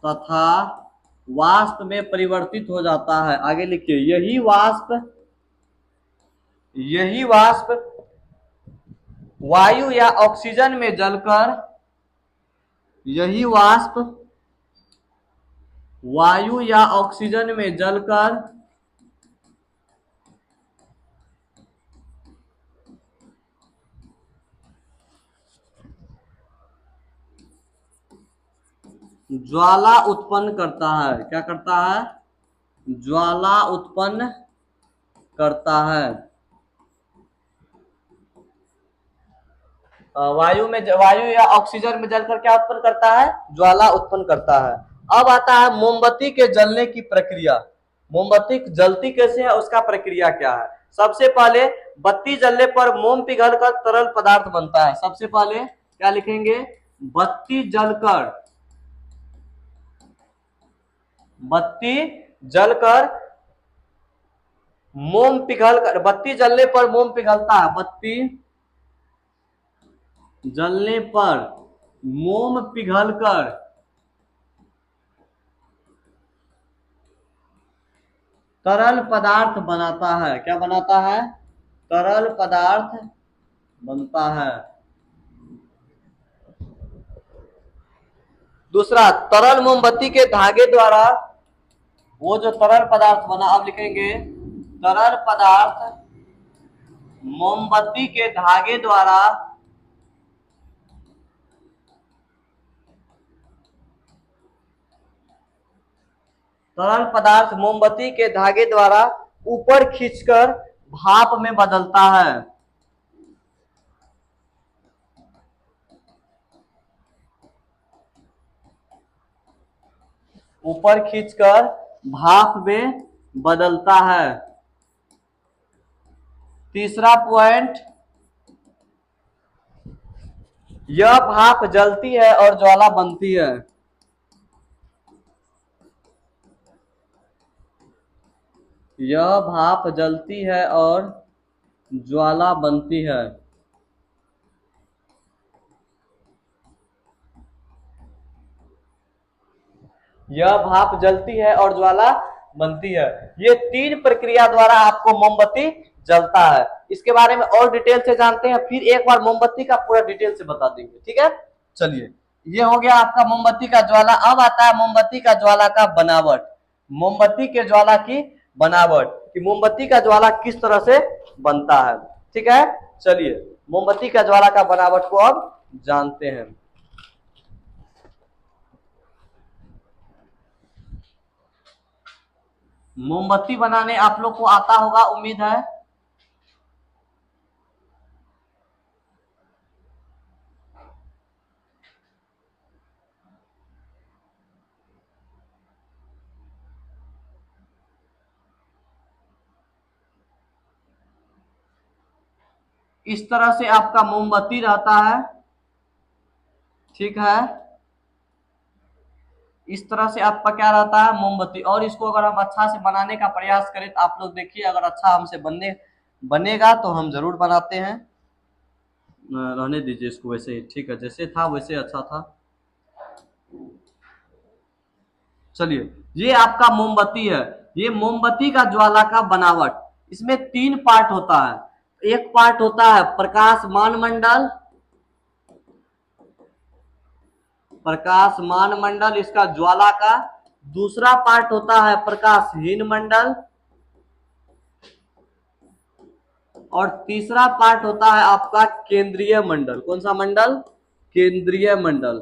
तथा वाष्प में परिवर्तित हो जाता है। आगे लिखिए, यही वाष्प वायु या ऑक्सीजन में जलकर यही वाष्प वायु या ऑक्सीजन में जलकर ज्वाला उत्पन्न करता है। क्या करता है? ज्वाला उत्पन्न करता है। वायु या ऑक्सीजन में जलकर क्या उत्पन्न करता है? ज्वाला उत्पन्न करता है। अब आता है मोमबत्ती के जलने की प्रक्रिया। मोमबत्ती जलती कैसे है, उसका प्रक्रिया क्या है? सबसे पहले बत्ती जलने पर मोम पिघलकर तरल पदार्थ बनता है। सबसे पहले क्या लिखेंगे? बत्ती जलकर मोम पिघलकर, बत्ती जलने पर मोम पिघलता है। बत्ती जलने पर मोम पिघलकर तरल पदार्थ बनाता है। क्या बनाता है? तरल पदार्थ बनता है। दूसरा, तरल मोमबत्ती के धागे द्वारा, वो जो तरल पदार्थ बना, अब लिखेंगे तरल पदार्थ मोमबत्ती के धागे द्वारा तरल पदार्थ मोमबत्ती के धागे द्वारा ऊपर खींचकर भाप में बदलता है। ऊपर खींचकर भाप में बदलता है। तीसरा पॉइंट, यह भाप जलती है और ज्वाला बनती है। यह भाप जलती है और ज्वाला बनती है। यह भाप जलती है और ज्वाला बनती है। ये तीन प्रक्रिया द्वारा आपको मोमबत्ती जलता है। इसके बारे में और डिटेल से जानते हैं, फिर एक बार मोमबत्ती का पूरा डिटेल से बता देंगे। ठीक है, चलिए, ये हो गया आपका मोमबत्ती का ज्वाला। अब आता है मोमबत्ती का ज्वाला का बनावट। मोमबत्ती के ज्वाला की बनावट, कि मोमबत्ती का ज्वाला किस तरह से बनता है। ठीक है, चलिए मोमबत्ती का ज्वाला का बनावट को अब जानते हैं। मोमबत्ती बनाने आप लोग को आता होगा, उम्मीद है। इस तरह से आपका मोमबत्ती रहता है। ठीक है, इस तरह से आपका क्या रहता है? मोमबत्ती। और इसको अगर हम अच्छा से बनाने का प्रयास करें तो आप लोग देखिए, अगर अच्छा हमसे बनेगा तो हम जरूर बनाते हैं। रहने दीजिए इसको वैसे ही, ठीक है, जैसे था वैसे अच्छा था। चलिए, ये आपका मोमबत्ती है। ये मोमबत्ती का ज्वाला का बनावट, इसमें तीन पार्ट होता है। एक पार्ट होता है प्रकाशमान मंडल, प्रकाशमान मंडल इसका ज्वाला का। दूसरा पार्ट होता है प्रकाशहीन मंडल, और तीसरा पार्ट होता है आपका केंद्रीय मंडल। कौन सा मंडल? केंद्रीय मंडल।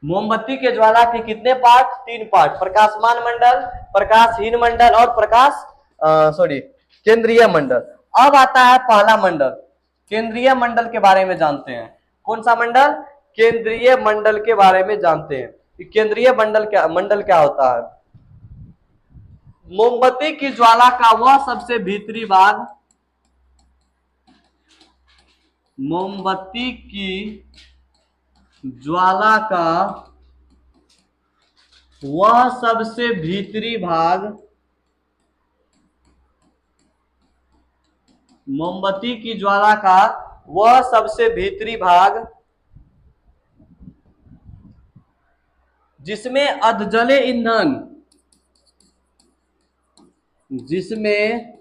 मोमबत्ती के ज्वाला के कितने पार्ट? 3 पार्ट, प्रकाशमान मंडल, प्रकाशहीन मंडल और केंद्रीय मंडल। अब आता है पहला मंडल, केंद्रीय मंडल के बारे में जानते हैं। कौन सा मंडल? केंद्रीय मंडल के बारे में जानते हैं कि केंद्रीय मंडल क्या होता है। मोमबत्ती की ज्वाला का वह सबसे भीतरी भाग, मोमबत्ती की ज्वाला का वह सबसे भीतरी भाग, मोमबत्ती की ज्वाला का वह सबसे भीतरी भाग जिसमें अधजले ईंधन, जिसमें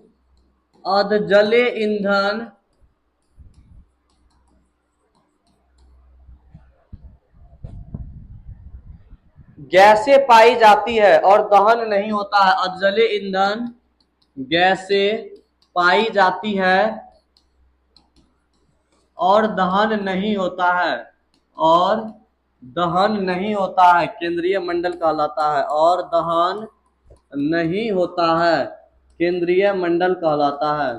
अधजले ईंधन गैसें पाई जाती है और दहन नहीं होता है। अधजले ईंधन गैसें पाई जाती है और दहन नहीं होता है, और दहन नहीं होता है, केंद्रीय मंडल कहलाता है। और दहन नहीं होता है, केंद्रीय मंडल कहलाता है।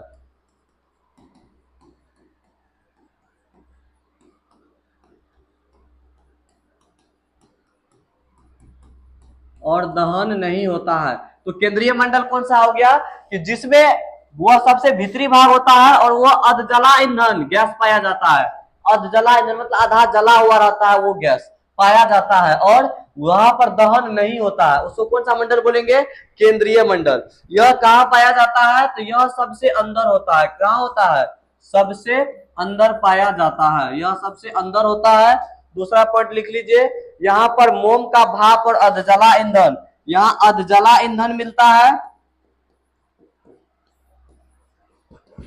और दहन नहीं होता है, तो केंद्रीय मंडल कौन सा हो गया कि जिसमें वह सबसे भीतरी भाग होता है और वह अधजला ईंधन गैस पाया जाता है। अधजला ईंधन मतलब आधा जला हुआ रहता है, वो गैस पाया जाता है और वहां पर दहन नहीं होता है, उसको कौन सा मंडल बोलेंगे? केंद्रीय मंडल। यह कहाँ पाया जाता है? तो यह सबसे अंदर होता है। कहाँ होता है? सबसे अंदर पाया जाता है, यह सबसे अंदर होता है। दूसरा पॉइंट लिख लीजिए, यहाँ पर मोम का भाप और अधजला ईंधन, यहाँ अधजला ईंधन मिलता है।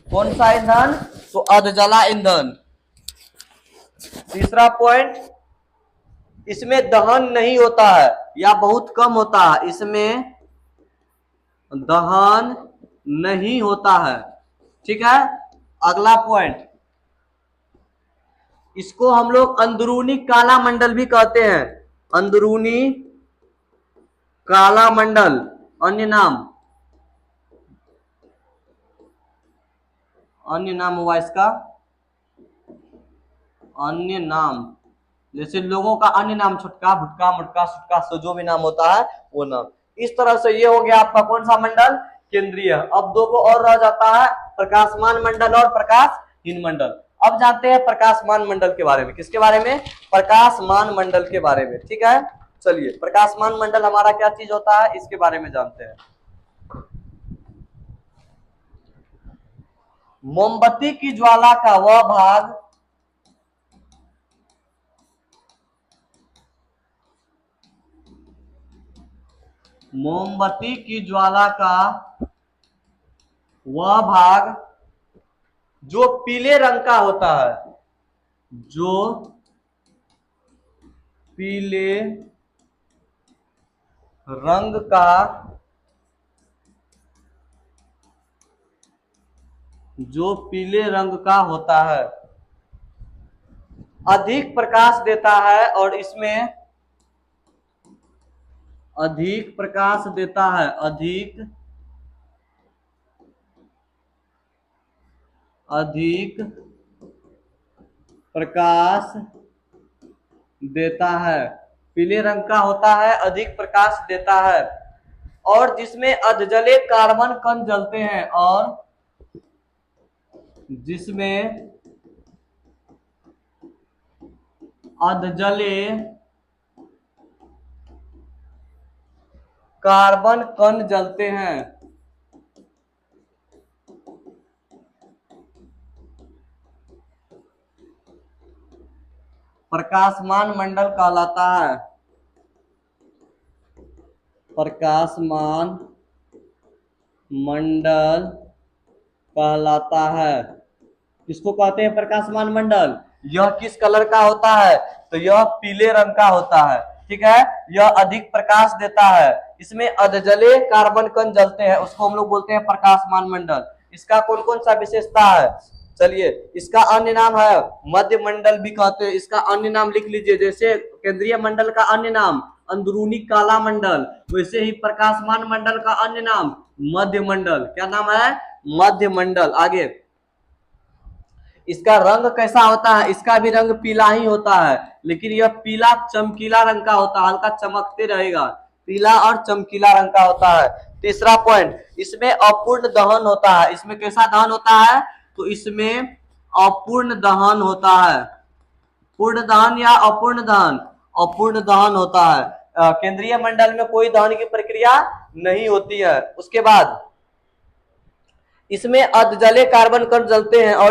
कौन सा ईंधन? तो अधजला ईंधन। तीसरा पॉइंट, इसमें दहन नहीं होता है या बहुत कम होता है, इसमें दहन नहीं होता है। ठीक है, अगला पॉइंट, इसको हम लोग अंदरूनी काला मंडल भी कहते हैं। अंदरूनी काला मंडल अन्य नाम हुआ इसका, अन्य नाम, जैसे लोगों का अन्य नाम, छुटका, भुटका, मुटका, सुटका, सो जो भी नाम होता है वो नाम। इस तरह से ये हो गया आपका कौन सा मंडल? केंद्रीय। अब दो को और रह जाता है, प्रकाशमान मंडल और प्रकाशहीन मंडल। अब जानते हैं प्रकाशमान मंडल के बारे में। किसके बारे में? प्रकाशमान मंडल के बारे में। ठीक है, चलिए प्रकाशमान मंडल हमारा क्या चीज होता है इसके बारे में जानते हैं। मोमबत्ती की ज्वाला का वह भाग, मोमबत्ती की ज्वाला का वह भाग जो पीले रंग का होता है, जो पीले रंग का, जो पीले रंग का होता है, अधिक प्रकाश देता है और इसमें अधिक प्रकाश देता है, अधिक प्रकाश देता है, पीले रंग का होता है, अधिक प्रकाश देता है, और जिसमें अधजले कार्बन कण जलते हैं, और जिसमें अधजले कार्बन कण जलते हैं। प्रकाशमान मंडल कहलाता है, प्रकाशमान मंडल कहलाता है। किसको कहते हैं प्रकाशमान मंडल? यह किस कलर का होता है? तो यह पीले रंग का होता है। ठीक है, यह अधिक प्रकाश देता है, इसमें अधजले कार्बन कण जलते हैं, उसको हम लोग बोलते हैं प्रकाशमान मंडल। इसका कौन कौन सा विशेषता है? चलिए, इसका अन्य नाम है मध्य मंडल भी कहते हैं। इसका अन्य नाम लिख लीजिए, जैसे केंद्रीय मंडल का अन्य नाम अंदरूनी काला मंडल, वैसे ही प्रकाशमान मंडल का अन्य नाम मध्य मंडल। क्या नाम है? मध्य मंडल। आगे, इसका रंग कैसा होता है? इसका भी रंग पीला ही होता है, लेकिन यह पीला चमकीला रंग का होता है, हल्का चमकते रहेगा, पीला और चमकीला रंग का होता है। तीसरा पॉइंट, इसमें अपूर्ण दहन होता है। इसमें कैसा दहन होता है? तो इसमें अपूर्ण दहन होता है। पूर्ण दहन या अपूर्ण दहन? अपूर्ण दहन होता है। केंद्रीय मंडल में कोई दहन की प्रक्रिया नहीं होती है। उसके बाद इसमें अधजले कार्बन कण जलते हैं और